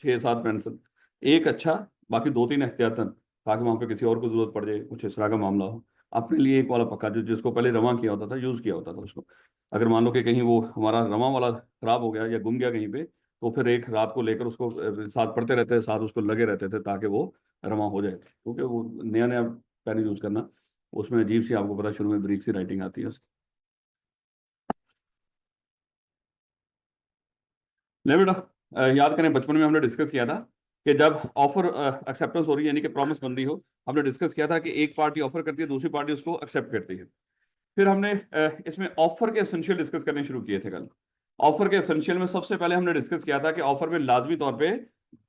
6-7 pencil, एक अच्छा, बाकी 2-3 एहतियातन, ताकि वहां पे किसी और को जरूरत पड़ जाए, कुछ इस तरह का मामला हो। अपने लिए एक वाला पक्का, जो जिसको पहले रवा किया होता था, यूज किया होता था उसको। अगर मान लो कि कहीं वो हमारा रवा वाला खराब हो गया या गुम गया कहीं पे, तो फिर एक रात को लेकर उसको साथ पढ़ते रहते, साथ उसको लगे रहते थे, ताकि वो रवा हो जाए, क्योंकि वो नया नया पेन यूज करना, उसमें अजीब सी, आपको पता, शुरू में ब्रीक सी राइटिंग आती है उसकी। नहीं बेटा, याद करें बचपन में हमने डिस्कस किया था कि जब ऑफर एक्सेप्टेंस हो रही है, यानी कि प्रॉमिस बन रही हो, हमने डिस्कस किया था कि एक पार्टी ऑफर करती है, दूसरी पार्टी उसको एक्सेप्ट करती है। फिर हमने इसमें ऑफर के एसेंशियल डिस्कस करने शुरू किए थे कल। ऑफर के एसेंशियल में सबसे पहले हमने डिस्कस किया था कि ऑफर में लाजमी तौर पे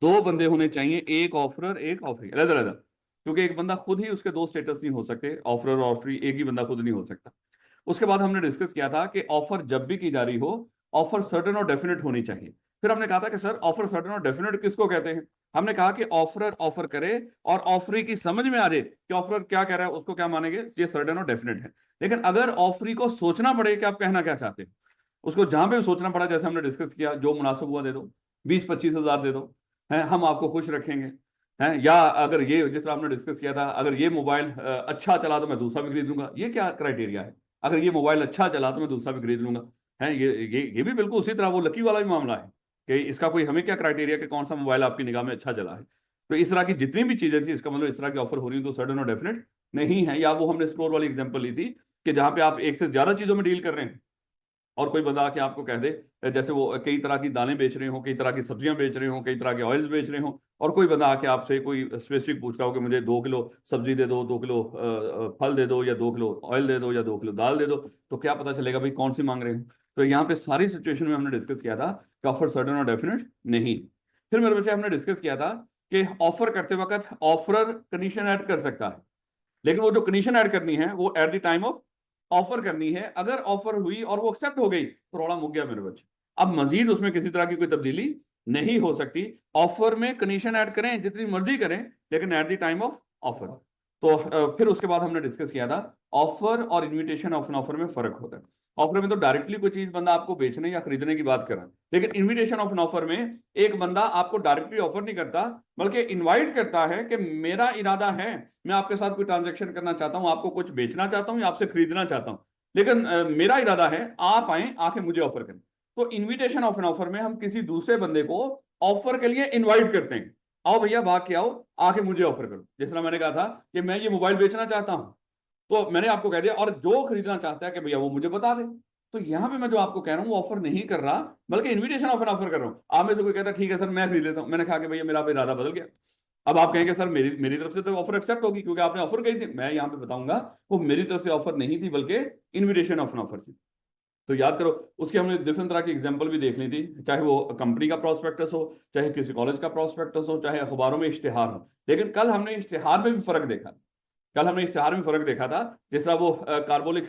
दो बंदे होने चाहिए, एक ऑफरर एक ऑफरी, अलग अलग, क्योंकि एक बंदा खुद ही, उसके दो स्टेटस नहीं हो सकते, ऑफरर और ऑफरी, एक ही बंदा खुद नहीं हो सकता। उसके बाद हमने डिस्कस किया था कि ऑफर जब भी की जा रही हो, ऑफर सर्टेन और डेफिनेट होनी चाहिए। फिर हमने कहा था कि सर ऑफर सर्टेन और डेफिनेट किसको कहते हैं? हमने कहा कि ऑफरर ऑफर करे और ऑफरी की समझ में आ जाए कि ऑफरर क्या कह रहा है, उसको क्या मानेंगे, ये सर्टेन और डेफिनेट है। लेकिन अगर ऑफरी को सोचना पड़े कि आप कहना क्या चाहते हैं, उसको जहां पे भी सोचना पड़ा, जैसे हमने डिस्कस किया, जो मुनासिब हुआ दे दो, 20-25 हज़ार दे दो, है हम आपको खुश रखेंगे, हैं, या अगर ये, जिस तरह हमने डिस्कस किया था, अगर ये मोबाइल अच्छा चला तो मैं दूसरा भी खरीद लूंगा, ये क्या क्राइटेरिया है? अगर ये मोबाइल अच्छा चला तो मैं दूसरा भी खरीद लूंगा, है, ये भी बिल्कुल उसी तरह वो लकी वाला भी मामला है कि इसका कोई, हमें क्या क्राइटेरिया कि कौन सा मोबाइल आपकी निगाह में अच्छा चला है। तो इस तरह की जितनी भी चीजें थी, इसका मतलब इस तरह की ऑफर हो रही है तो सडन और डेफिनेट नहीं है। या वो हमने स्टोर वाली एग्जांपल ली थी कि जहां पे आप एक से ज्यादा चीजों में डील कर रहे हैं, और कोई बंदा आके आपको कह दे, जैसे वो कई तरह की दालें बेच रहे हो, कई तरह की सब्जियां बेच रहे हो, कई तरह के ऑयल्स बेच रहे हो, और कोई बंदा आके आपसे कोई स्पेसिफिक पूछ रहा हो कि मुझे 2 किलो सब्जी दे दो, 2 किलो फल दे दो, या 2 किलो ऑयल दे दो, या 2 किलो दाल दे दो, तो क्या पता चलेगा भाई कौन सी मांग रहे हो? तो यहाँ पे सारी सिचुएशन में हमने डिस्कस किया था कि ऑफर सर्टेन और डेफिनेट नहीं। फिर मेरे बच्चे हमने डिस्कस किया था कि ऑफर करते वक्त ऑफरर कंडीशन ऐड कर सकता है, लेकिन वो जो कंडीशन ऐड करनी है वो at the time of offer करनी है। अगर ऑफर हुई और वो एक्सेप्ट हो गई तो रोड़ा मुक गया मेरे बच्चे, अब मजीद उसमें किसी तरह की कोई तब्दीली नहीं हो सकती। ऑफर में कंडीशन ऐड करें जितनी मर्जी करें, लेकिन at the time of offer. तो फिर उसके बाद हमने डिस्कस किया था ऑफर और इन्विटेशन ऑफ एन ऑफर में फर्क होता है। ऑफर में तो डायरेक्टली कोई चीज बंदा आपको बेचने या खरीदने की बात कर रहा है, लेकिन इन्विटेशन ऑफ एन ऑफर में एक बंदा आपको डायरेक्टली ऑफर नहीं करता, बल्कि इनवाइट करता है कि मेरा इरादा है, मैं आपके साथ कोई ट्रांजेक्शन करना चाहता हूं, आपको कुछ बेचना चाहता हूं या आपसे खरीदना चाहता हूं, लेकिन मेरा इरादा है आप आए, आके मुझे ऑफर करें। तो इन्विटेशन ऑफ एन ऑफर में हम किसी दूसरे बंदे को ऑफर के लिए इनवाइट करते हैं, आओ भैया भाग के आओ, आके मुझे ऑफर करो। जिस तरह मैंने कहा था कि मैं ये मोबाइल बेचना चाहता हूं, तो मैंने आपको कह दिया, और जो खरीदना चाहता है कि भैया वो मुझे बता दे। तो यहां पे मैं जो आपको कह रहा हूं वो ऑफर नहीं कर रहा, बल्कि इन्विटेशन ऑफ एन ऑफर कर रहा हूं। आप में से कोई कहता है ठीक है सर मैं खरीद लेता हूं, मैंने कहा कि भैया मेरा इरादा बदल गया। अब आप कहेंगे सर मेरी मेरी तरफ से तो ऑफर एक्सेप्ट होगी क्योंकि आपने ऑफर कही थी, मैं यहां पे बताऊंगा वो मेरी तरफ से ऑफर नहीं थी, बल्कि इन्विटेशन ऑफ एन ऑफर थी। तो याद करो, उसकी हमने डिफरेंट तरह की एग्जांपल भी देख ली थी, चाहे वो कंपनी का प्रोस्पेक्टस हो, चाहे किसी कॉलेज का प्रोस्पेक्टस हो, चाहे अखबारों में इश्तिहार हो। लेकिन कल हमने इश्तिहार में भी फर्क देखा, कल हमने इश्तिहार में फर्क देखा था। जिस तरह वो कार्बोलिक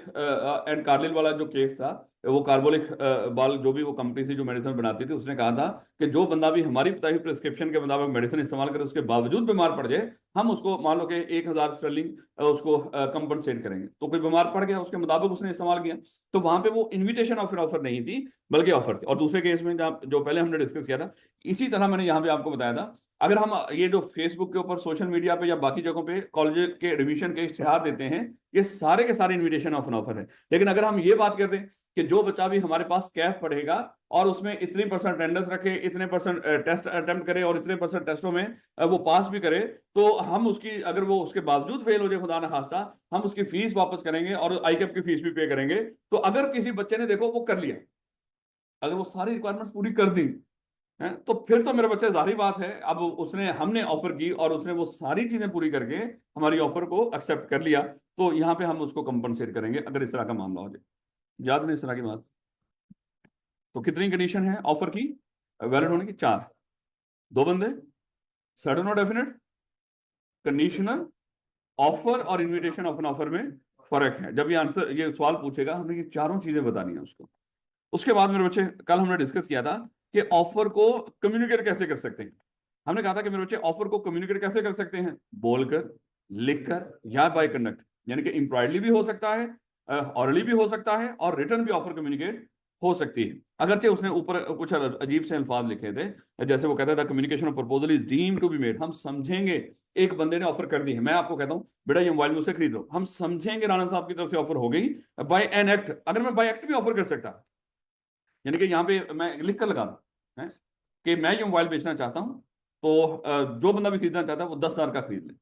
एंड कार्लिल वाला जो केस था, वो कार्बोलिक बाल जो भी वो कंपनी थी जो मेडिसिन बनाती थी, उसने कहा था कि जो बंदा भी हमारी बताई हुई प्रिस्क्रिप्शन के मुताबिक मेडिसिन इस्तेमाल करे, उसके बावजूद बीमार पड़ जाए, हम उसको मान लो कि 1,000 स्टर्लिंग उसको कंपनसेट करेंगे। तो कोई बीमार पड़ गया, उसके मुताबिक उसने इस्तेमाल किया, तो वहां पे वो इन्विटेशन ऑफ ऑफर नहीं थी, बल्कि ऑफर थी। और दूसरे केस में जहाँ जो पहले हमने डिस्कस किया था, इसी तरह मैंने यहाँ पे आपको बताया था, अगर हम ये जो फेसबुक के ऊपर, सोशल मीडिया पे या बाकी जगहों पे कॉलेज के रिवीजन के इश्तिहार देते हैं, ये सारे के सारे इन्विटेशन ऑफ एन ऑफर है। लेकिन अगर हम ये बात कर दें कि जो बच्चा भी हमारे पास कैफ पढ़ेगा और उसमें इतनी परसेंट अटेंडेंस रखे, इतने परसेंट टेस्ट अटेम्प्ट करे और इतने परसेंट टेस्टों में वो पास भी करे, तो हम उसकी, अगर वो उसके बावजूद फेल हो जाए खुदा न खास्ता, हम उसकी फीस वापस करेंगे और आईकेप की फीस भी पे करेंगे। तो अगर किसी बच्चे ने देखो वो कर लिया, अगर वो सारी रिक्वायरमेंट्स पूरी कर दी है, तो फिर तो मेरे बच्चे, जाहिर बात है, अब उसने, हमने ऑफर की और उसने वो सारी चीजें पूरी करके हमारी ऑफर को एक्सेप्ट कर लिया, तो यहाँ पे हम उसको कंपनसेट करेंगे अगर इस तरह का मामला हो जाए। याद नहीं इस तरह की बात? तो कितनी कंडीशन है ऑफर की वैलिड होने की? 4। दो बंदे, सडन और डेफिनेट, कंडीशनल, ऑफर और इन्विटेशन ऑफ एन ऑफर में फर्क है। जब ये आंसर, ये सवाल पूछेगा, हमने ये चारों चीजें बतानी है उसको। उसके बाद मेरे बच्चे, कल हमने डिस्कस किया था कि ऑफर को कम्युनिकेट कैसे कर सकते हैं। हमने कहा था कि मेरे बच्चे ऑफर को कम्युनिकेट कैसे कर सकते हैं? बोलकर, लिखकर, या बाय कंडक्ट, यानी कि इम्प्लॉयडली भी हो सकता है, ऑरली भी हो सकता है, और रिटर्न भी ऑफर कम्युनिकेट हो सकती है। अगरचे उसने ऊपर कुछ अजीब से अल्फाज लिखे थे, जैसे वो कहता था communication of proposal is deemed to be made, हम समझेंगे, एक बंदे ने ऑफर कर दी है, मैं आपको कहता हूं बेटा ये मोबाइल मुझसे खरीद लो, हम समझेंगे राणा साहब की तरफ से ऑफर हो गई बाय एन एक्ट। अगर मैं बाय एक्ट भी ऑफर कर सकता, यानी कि यहाँ पे मैं लिख कर लगा दूं है कि मैं ये मोबाइल बेचना चाहता हूं, तो जो बंदा भी खरीदना चाहता है वो 10,000 का खरीद ले।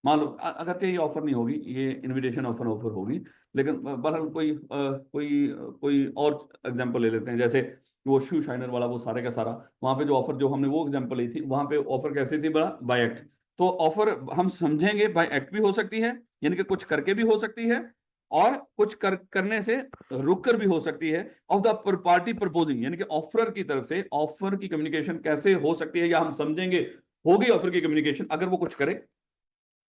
मान लो अगर ये ऑफर नहीं होगी, ये इनविटेशन ऑफर ऑफर होगी, लेकिन बहरहाल कोई और एग्जांपल ले लेते हैं, जैसे वो शू शाइनर वाला, वो सारे का सारा वहां पे जो ऑफर, जो हमने वो एग्जांपल ली थी, वहां पे ऑफर कैसी थी बड़ा, बाय एक्ट। तो ऑफर हम समझेंगे बाय एक्ट भी हो सकती है, यानी कि कुछ करके भी हो सकती है, और कुछ करने से रुक कर भी हो सकती है। ऑफ द पार्टी प्रपोजिंग, यानी कि ऑफर की तरफ से ऑफर की कम्युनिकेशन कैसे हो सकती है, या हम समझेंगे होगी ऑफर की कम्युनिकेशन अगर वो कुछ करे,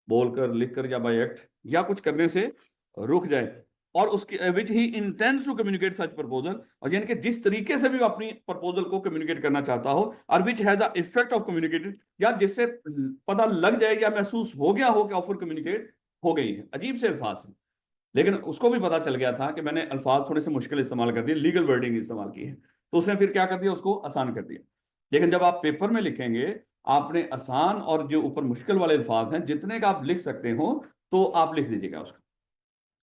बोलकर, लिखकर, या बाय एक्ट, या कुछ करने से रुक जाए, और उसके विच ही intends to communicate such proposal, और यानी कि जिस तरीके से भी वो अपनी प्रपोजल को कम्युनिकेट करना चाहता हो, और which has a effect of communicated, या जिससे पता लग जाए या महसूस हो गया हो कि ऑफर कम्युनिकेट हो गई है। अजीब से अल्फाज हैं, लेकिन उसको भी पता चल गया था कि मैंने अल्फाज थोड़े से मुश्किल इस्तेमाल कर दिए, लीगल वर्डिंग इस्तेमाल की है, तो उसने फिर क्या कर दिया, उसको आसान कर दिया। लेकिन जब आप पेपर में लिखेंगे, आपने आसान और जो ऊपर मुश्किल वाले अल्फाज हैं जितने का आप लिख सकते हो, तो आप लिख दीजिएगा उसको,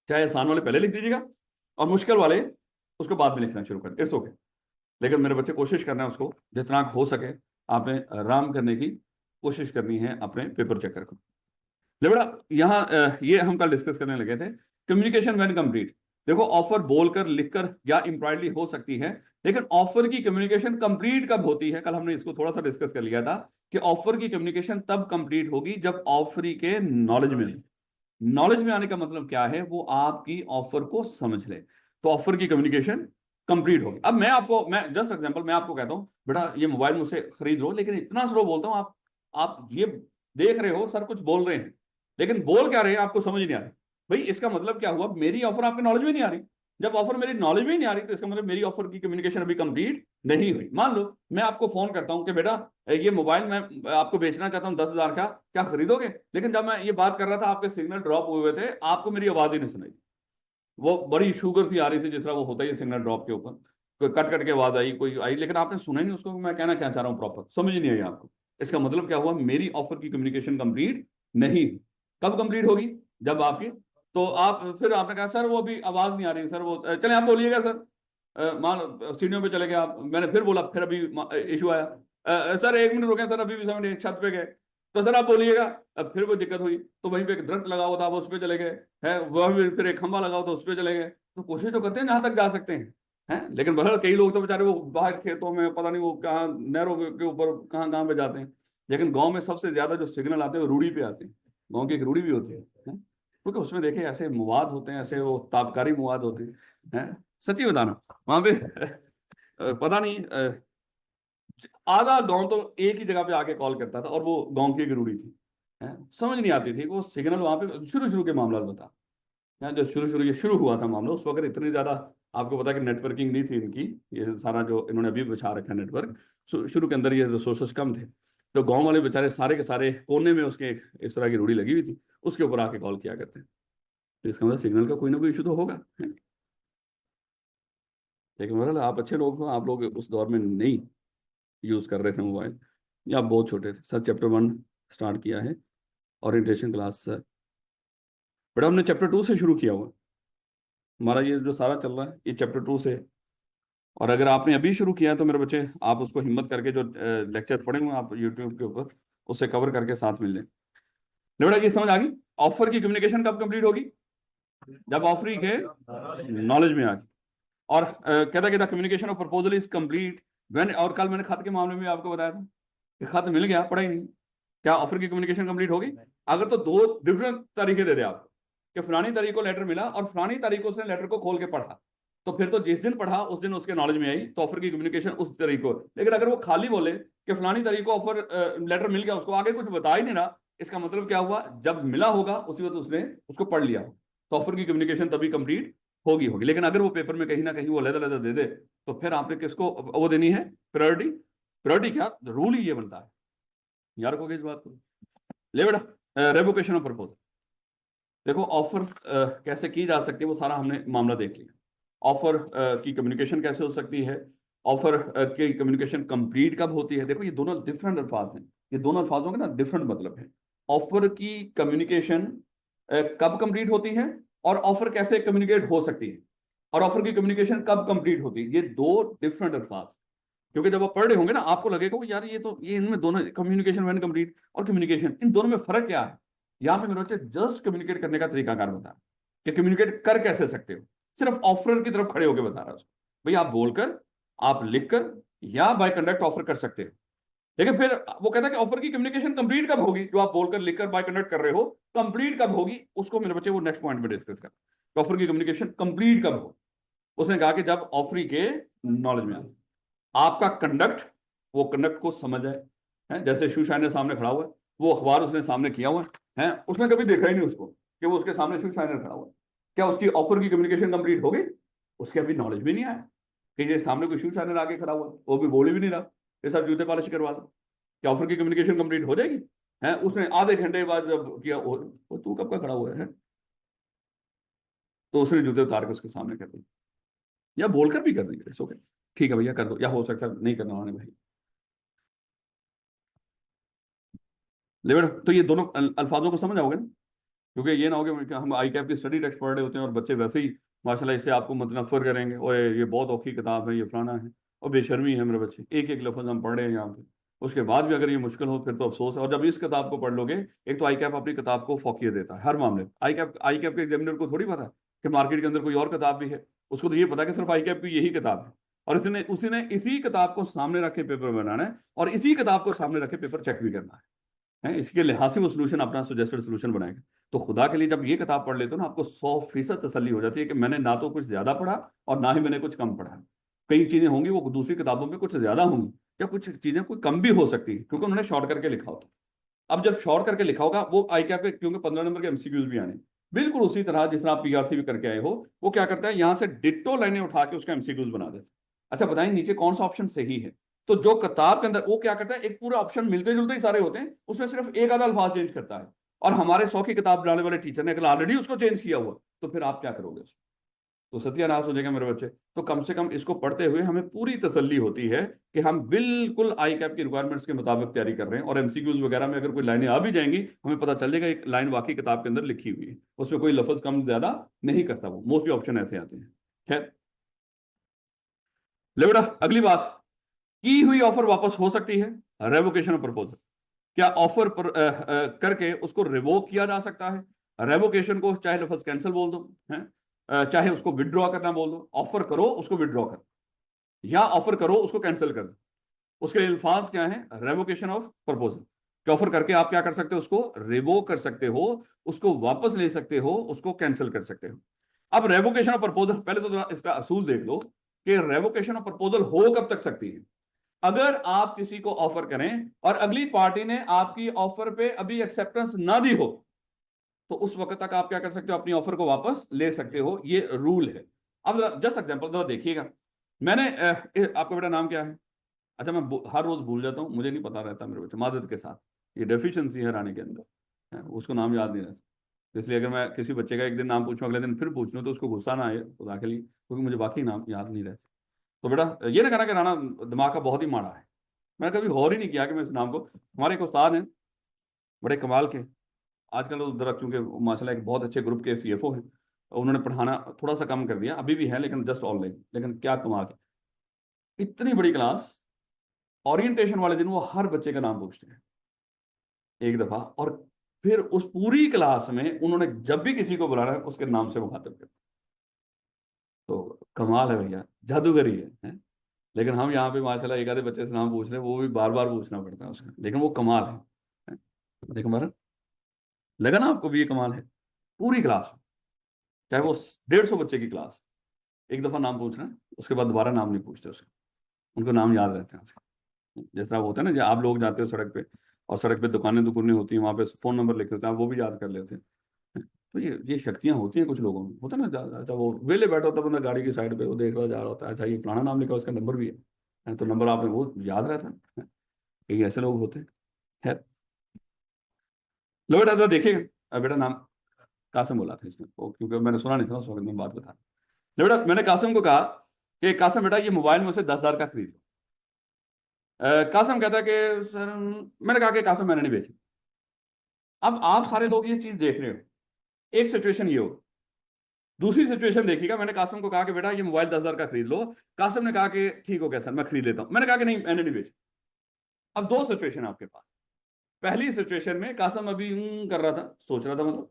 चाहे आसान वाले पहले लिख दीजिएगा और मुश्किल वाले उसको बाद में लिखना शुरू कर, इट्स ओके। लेकिन मेरे बच्चे कोशिश करना है उसको जितना हो सके आपने आराम करने की कोशिश करनी है अपने पेपर चेकर को। ले बेटा यहाँ ये हम कल डिस्कस करने लगे थे, कम्युनिकेशन व्हेन कंप्लीट। देखो ऑफर बोलकर, लिखकर या इम्प्लॉयडली हो सकती है, लेकिन ऑफर की कम्युनिकेशन कंप्लीट कब होती है, कल हमने इसको थोड़ा सा डिस्कस कर लिया था कि ऑफर की कम्युनिकेशन तब कंप्लीट होगी जब ऑफरी के नॉलेज में, नॉलेज में आने का मतलब क्या है, वो आपकी ऑफर को समझ ले, तो ऑफर की कम्युनिकेशन कंप्लीट होगी। अब मैं जस्ट एग्जांपल मैं आपको कहता हूं बेटा ये मोबाइल मुझसे खरीद लो, लेकिन इतना स्लो बोलता हूं, आप ये देख रहे हो सर कुछ बोल रहे हैं, लेकिन बोल क्या रहे हैं आपको समझ नहीं आ रही। भाई इसका मतलब क्या हुआ, मेरी ऑफर आपके नॉलेज में नहीं आ रही। जब ऑफर मेरी नॉलेज में नहीं आ रही, तो इसका मतलब मेरी ऑफर की कम्युनिकेशन अभी कंप्लीट नहीं हुई। मान लो मैं आपको फोन करता हूं कि बेटा ये मोबाइल मैं आपको बेचना चाहता हूं 10,000 का, क्या खरीदोगे? लेकिन जब मैं ये बात कर रहा था आपके सिग्नल ड्रॉप हुए थे, आपको मेरी आवाज ही नहीं सुनाई, वो बड़ी शुगर सी आ रही थी, जिस तरह वो होता है सिग्नल ड्रॉप के ऊपर, कोई कट कट के आवाज आई, कोई आई, लेकिन आपने सुना ही नहीं उसको, मैं कहना क्या चाह रहा हूँ प्रॉपर समझ ही नहीं आई आपको। इसका मतलब क्या हुआ, मेरी ऑफर की कम्युनिकेशन कंप्लीट नहीं। कब कंप्लीट होगी, जब आपकी, तो आप फिर आपने कहा सर वो अभी आवाज नहीं आ रही सर, वो चले आप बोलिएगा सर, मान सीढ़ियों पे चले गए आप, मैंने फिर बोला, फिर अभी इशू आया, सर 1 मिनट रुके सर, अभी भी समझ छत पे गए, तो सर आप बोलिएगा। अब फिर कोई दिक्कत हुई तो वहीं पे एक दरख्त लगा हुआ था, वो उस पर चले गए, है वह भी, फिर एक खंभा लगा हुआ था उस पर चले गए। तो कोशिश तो करते हैं जहां तक जा सकते हैं, लेकिन बहर कई लोग तो बेचारे वो बाहर खेतों में पता नहीं वो कहाँ नहरों के ऊपर कहाँ कहाँ पे जाते हैं। लेकिन गांव में सबसे ज्यादा जो सिग्नल आते हैं वो रूढ़ी पे आते हैं, गांव की एक रूढ़ी भी होती है? क्योंकि उसमें देखे ऐसे मवाद होते हैं, ऐसे वो ताबकारी मवाद होते हैं, सच्ची बताना वहां पे पता नहीं आधा गांव तो एक ही जगह पे आके कॉल करता था, और वो गांव की एक रूढ़ी थी, समझ नहीं आती थी वो सिग्नल वहां पे। शुरू शुरू के मामला बता, जो शुरू शुरू ये शुरू हुआ था मामला, उस वक्त इतनी ज्यादा आपको पता है कि नेटवर्किंग नहीं थी इनकी, ये सारा जो इन्होंने अभी बिछा रखा है नेटवर्क, शुरू के अंदर ये रिसोर्सेस कम थे, तो गांव वाले बेचारे सारे के सारे कोने में उसके एक इस तरह की रूढ़ी लगी हुई थी, उसके ऊपर आके कॉल किया करते हैं। तो इसका मतलब सिग्नल का कोई ना कोई इशू तो होगा, है? लेकिन बहरहाल आप अच्छे लोग हो, आप लोग उस दौर में नहीं यूज कर रहे थे मोबाइल, या आप बहुत छोटे थे। सर चैप्टर 1 स्टार्ट किया है, ओरिएंटेशन क्लास सर, बट हमने चैप्टर 2 से शुरू किया हुआ, हमारा ये जो सारा चल रहा है ये चैप्टर 2 से। और अगर आपने अभी शुरू किया है तो मेरे बच्चे आप उसको हिम्मत करके जो लेक्चर पढ़े हुए हैं आप यूट्यूब के ऊपर, उससे कवर करके साथ मिल लें। बेटा ये समझ आ गई, ऑफर की कम्युनिकेशन कब कंप्लीट होगी, जब ऑफरी के नॉलेज में आ गई। और कहता कहता communication of proposal is complete when, और कल मैंने खत के मामले में आपको बताया था कि खत मिल गया, पढ़ा ही नहीं, क्या ऑफर की कम्युनिकेशन कंप्लीट होगी? अगर तो दो डिफरेंट तरीके दे दे आप कि फलानी तारीख को लेटर मिला और फलानी तारीख को उसने लेटर को खोल के पढ़ा, तो फिर तो जिस दिन पढ़ा उस दिन उसके नॉलेज में आई, तो ऑफर की कम्युनिकेशन उस तरीके को। लेकिन अगर वो खाली बोले कि फलानी तारीख को ऑफर लेटर मिल गया, उसको आगे कुछ बता ही नहीं रहा, इसका मतलब क्या हुआ, जब मिला होगा उसी वक्त उसने उसको पढ़ लिया, तो ऑफर की कम्युनिकेशन तभी कंप्लीट होगी। लेकिन अगर वो पेपर में कहीं ना कहीं वो अलग-अलग दे दे, तो फिर आपने किसको वो देनी है, प्रायोरिटी? प्रायोरिटी क्या, रूल ही ये बनता है यार को इस बात को। ले बेटा रेवोकेशन ऑफ प्रपोजल, देखो ऑफर कैसे की जा सकती है वो सारा हमने मामला देख लिया। ऑफर की कम्युनिकेशन कैसे हो सकती है, ऑफर की कम्युनिकेशन कंप्लीट कब होती है। देखो ये दोनों डिफरेंट अल्फाज हैं, ये दोनों अल्फाजों के ना डिफरेंट मतलब है। ऑफर की कम्युनिकेशन कब कंप्लीट होती है, और ऑफर कैसे कम्युनिकेट हो सकती है, और ऑफर की कम्युनिकेशन कब कंप्लीट होती है, ये दो डिफरेंट अल्फाज। क्योंकि जब आप पढ़ रहे होंगे ना, आपको लगेगा यार ये इनमें दोनों कम्युनिकेशन व्हेन कंप्लीट और कम्युनिकेशन, इन दोनों में फर्क क्या है। यहाँ पे मेरे बच्चे जस्ट कम्युनिकेट करने का तरीकाकार बता रहा है कि कम्युनिकेट कर कैसे सकते हो। सिर्फ ऑफर की तरफ खड़े होकर बता रहा है उसको, भाई आप बोलकर, आप लिखकर, या बाय कंडक्ट ऑफर कर सकते हो। लेकिन फिर वो कहता है कि ऑफर की कम्युनिकेशन कंप्लीट कब होगी, जो आप बोलकर लिखकर बाय कंडक्ट कर रहे हो, कंप्लीट कब होगी, उसको मेरे बच्चे वो नेक्स्ट पॉइंट में डिस्कस कर। ऑफर की कम्युनिकेशन कंप्लीट कब हो, उसने कहा कि जब ऑफरी के नॉलेज में आए, आपका कंडक्ट, वो कंडक्ट को समझ आए। हैं, जैसे शू शाइनर सामने खड़ा हुआ है, वो अखबार उसने सामने किया हुआ है, उसने कभी देखा ही नहीं उसको कि वो उसके सामने शू शाइनर खड़ा हुआ है। क्या उसकी ऑफर की कम्युनिकेशन कंप्लीट हो गई? उसके अभी नॉलेज भी नहीं आया कि ये सामने कोई शू शाइनर आगे खड़ा हुआ है, वो भी बोल भी नहीं रहा ये सब जूते पॉलिश करवा लो। क्या ऑफर की कम्युनिकेशन कंप्लीट हो जाएगी? है, उसने आधे घंटे बाद जब किया, वो तू कब का खड़ा हुआ है? तो उसने जूते उतार के उसके सामने कर दिए, या बोलकर भी कर देंगे, ओके ठीक है भैया कर दो, या हो सकता है नहीं करना उन्होंने भाई। ले बेटा, तो ये दोनों अल्फाजों को समझ आओगे ना, क्योंकि ये ना हो कि हम आई कैप की स्टडी टेक्स्ट पढ़ रहे होते हैं और बच्चे वैसे ही माशाल्लाह इससे आपको मतनफर करेंगे, और ये बहुत औखी किताब है, ये फलाना है, और बेशर्मी है मेरे बच्चे, एक एक लफ्ज हम पढ़ रहे हैं यहाँ पे, उसके बाद भी अगर ये मुश्किल हो फिर तो अफसोस है। और जब इस किताब को पढ़ लोगे, एक तो आई कैप अपनी किताब को फौकियत देता है हर मामले में। आई कैप के एग्जामिनर को थोड़ी पता है कि मार्केट के अंदर कोई और किताब भी है, उसको तो ये पता है कि सिर्फ आई कैप की यही किताब है, और इसने उसी ने इसी किताब को सामने रख के पेपर बनाना है, और इसी किताब को सामने रख के पेपर चेक भी करना है, इसके लिहाज से वो सोल्यूशन अपना सजेस्टेड सोल्यूशन बनाएगा। तो खुदा के लिए जब ये किताब पढ़ लेते हो ना, आपको 100% तसल्ली हो जाती है कि मैंने ना तो कुछ ज्यादा पढ़ा और ना ही मैंने कुछ कम पढ़ा। कई चीजें होंगी वो दूसरी किताबों में कुछ ज्यादा होंगी, या कुछ चीजें कोई कम भी हो सकती है, क्योंकि उन्होंने शॉर्ट करके लिखा होता। अब जब शॉर्ट करके लिखा होगा, वो आई कैप पे क्योंकि 15 नंबर के एमसीक्यूज भी आने, बिल्कुल उसी तरह जिस तरह आप पीआरसी भी करके आए हो, वो क्या करता है, यहां से डिट्टो लाइनें उठा के उसका एमसीक्यूज बना देता है। अच्छा बताएं नीचे कौन सा ऑप्शन सही है। तो जो किताब के अंदर वो क्या करता है, एक पूरा ऑप्शन मिलते जुलते ही सारे होते हैं, उसमें सिर्फ एक आधा अल्फाज चेंज करता है, और हमारे 100 की किताब बनाने वाले टीचर ने ऑलरेडी उसको चेंज किया हुआ, तो फिर आप क्या करोगे? तो सत्यानाश हो जाएगा मेरे बच्चे। तो कम से कम इसको पढ़ते हुए हमें पूरी तसल्ली होती है कि हम बिल्कुल आई कैप की रिक्वायरमेंट्स के मुताबिक तैयारी कर रहे हैं, और एमसीक्यूज वगैरह में अगर कोई लाइनें आ भी जाएंगी, हमें पता चल जाएगा एक लाइन वाकई किताब के अंदर लिखी हुई है, उसमें कोई लफ्ज कम ज्यादा नहीं करता, वो मोस्टली ऑप्शन ऐसे आते हैं। खैर, ले बेटा अगली बात, की हुई ऑफर वापस हो सकती है, रेवोकेशन ऑफ प्रपोजल। क्या ऑफर पर करके उसको रिवोक किया जा सकता है? रेवोकेशन को चाहे लफ्ज कैंसिल बोल दो, है, चाहे उसको विदड्रॉ करना बोल दो, ऑफर करो उसको विदड्रॉ कर, या ऑफर करो उसको कैंसिल कर दो। उसके अल्फाज क्या है? Revocation of proposal. कि ऑफर करके आप क्या कर सकते हो, उसको रिवोक कर सकते हो, उसको वापस ले सकते हो, उसको कैंसिल कर सकते हो। अब रेवोकेशन ऑफ प्रपोजल, पहले तो इसका असूल देख लो कि रेवोकेशन ऑफ प्रपोजल हो कब तक सकती है। अगर आप किसी को ऑफर करें और अगली पार्टी ने आपकी ऑफर पे अभी एक्सेप्टेंस ना दी हो, तो उस वक्त तक आप क्या कर सकते हो, अपनी ऑफर को वापस ले सकते हो, ये रूल है। अब जस्ट एग्जांपल जरा देखिएगा, मैंने आपका बेटा नाम क्या है? अच्छा मैं हर रोज भूल जाता हूँ, मुझे नहीं पता रहता मेरे बच्चे मादत के साथ, ये डेफिशिएंसी है रानी के अंदर, उसको नाम याद नहीं रहता। तो इसलिए अगर मैं किसी बच्चे का एक दिन नाम पूछूं, अगले दिन फिर पूछ लूं, तो उसको गुस्सा ना आए खुदा के लिए, क्योंकि मुझे बाकी नाम याद नहीं रहते। तो बेटा ये ना कहना कि राणा दिमाग का बहुत ही माड़ा है, मैंने कभी गौर ही नहीं किया कि मैं इस नाम को। हमारे एक उस्ताद हैं बड़े कमाल के, आजकल उधर क्योंकि माशाल्लाह एक बहुत अच्छे ग्रुप के सीएफओ हैं, उन्होंने पढ़ाना थोड़ा सा कम कर दिया, अभी भी है लेकिन जस्ट ऑनलाइन, लेकिन क्या कमाल है, इतनी बड़ी क्लास, ओरिएंटेशन वाले दिन वो हर बच्चे का नाम पूछते हैं एक दफा, और फिर उस पूरी क्लास में उन्होंने जब भी किसी को बुलाना है उसके नाम से मुखातिब करते। तो कमाल है भैया, जादूगरी है? लेकिन हम यहाँ पे माशाल्लाह एक आधे बच्चे से नाम पूछ रहे हैं, वो भी बार बार पूछना पड़ता है उसका, लेकिन वो कमाल है? देखो मारा, लगा ना आपको भी ये कमाल है? पूरी क्लास, चाहे वो 150 बच्चे की क्लास, एक दफा नाम पूछना है, उसके बाद दोबारा नाम नहीं पूछते उसका, उनको नाम याद रहते हैं उसके। जैसा होता है ना, जब आप लोग जाते हो सड़क पे, और सड़क पे दुकानें दुकानें होती हैं, वहां पे फोन नंबर लिखे होते हैं, आप वो भी याद कर लेते हैं। तो ये शक्तियां होती हैं कुछ लोगों में, होता है ना, अच्छा वो वेले बैठा होता है बंदा गाड़ी की साइड पे, वो देख रहा जा रहा होता है, अच्छा ये फलाना नाम लिखा, उसका नंबर भी है, तो नंबर आपने वो याद रहता है। कई ऐसे लोग होते हैं। खैर, लो बेटा देखिएगा, बेटा नाम कासिम बोला था इसमें, क्योंकि मैंने सुना नहीं था उस वक्त में बात बता। बेटा मैंने कासिम को कहा कि कासिम बेटा ये मोबाइल मुझसे 10,000 का खरीद लो। कासिम कहता है कि सर, मैंने कहा कि कासिम मैंने नहीं बेची। अब आप सारे लोग ये चीज देख रहे हो, एक सिचुएशन ये हो। दूसरी सिचुएशन देखिएगा, मैंने कासिम को कहा कि बेटा ये मोबाइल 10,000 का खरीद लो। कासिम ने कहा कि ठीक हो गया सर, मैं खरीद लेता हूं। मैंने कहा कि नहीं, मैंने नहीं बेची। अब दो सिचुएशन आपके पास। पहली सिचुएशन में कासिम अभी कर रहा था, सोच रहा था मतलब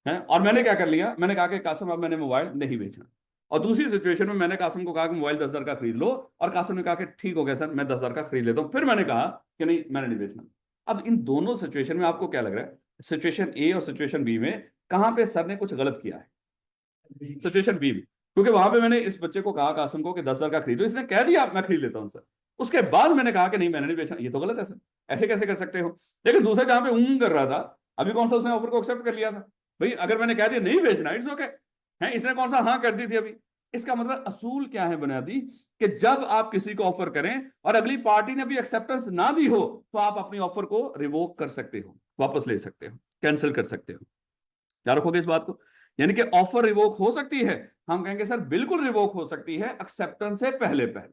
है, और मैंने क्या कर लिया, मैंने कहा कि कासिम अब मैंने मोबाइल नहीं बेचना। और दूसरी सिचुएशन में मैंने कासिम को कहा कि मोबाइल 10,000 का खरीद लो, और कासिम ने कहा कि ठीक हो गया सर, मैं 10,000 का खरीद लेता हूं। फिर मैंने कहा कि नहीं, मैंने नहीं बेचना। अब इन दोनों सिचुएशन में आपको क्या लग रहा है, सिचुएशन ए और सिचुएशन बी में कहां पे सर ने कुछ गलत किया है? सिचुएशन बी में, क्योंकि वहां पे मैंने इस बच्चे को कहा कासिम को कि 10,000 का खरीदो, इसने कह दिया मैं खरीद लेता हूं सर। उसके बाद मैंने कहा कि नहीं, मैंने नहीं बेचना। ये तो गलत है सर, ऐसे कैसे कर सकते हो? लेकिन दूसरा जहां पे कर रहा था, अभी कौन सा उसने ऑफर को एक्सेप्ट कर लिया था? भाई अगर मैंने कह दिया नहीं बेचना, इट्स ओके है, इसने कौन सा हाँ कर दी थी अभी? इसका मतलब असूल क्या है बुनियादी, कि जब आप किसी को ऑफर करें और अगली पार्टी ने भी एक्सेप्टेंस ना दी हो, तो आप अपनी ऑफर को रिवोक कर सकते हो, वापस ले सकते हो, कैंसिल कर सकते हो। क्या रखोगे इस बात को? यानी कि ऑफर रिवोक हो सकती है। हम कहेंगे सर बिल्कुल रिवोक हो सकती है, एक्सेप्टेंस से पहले पहले।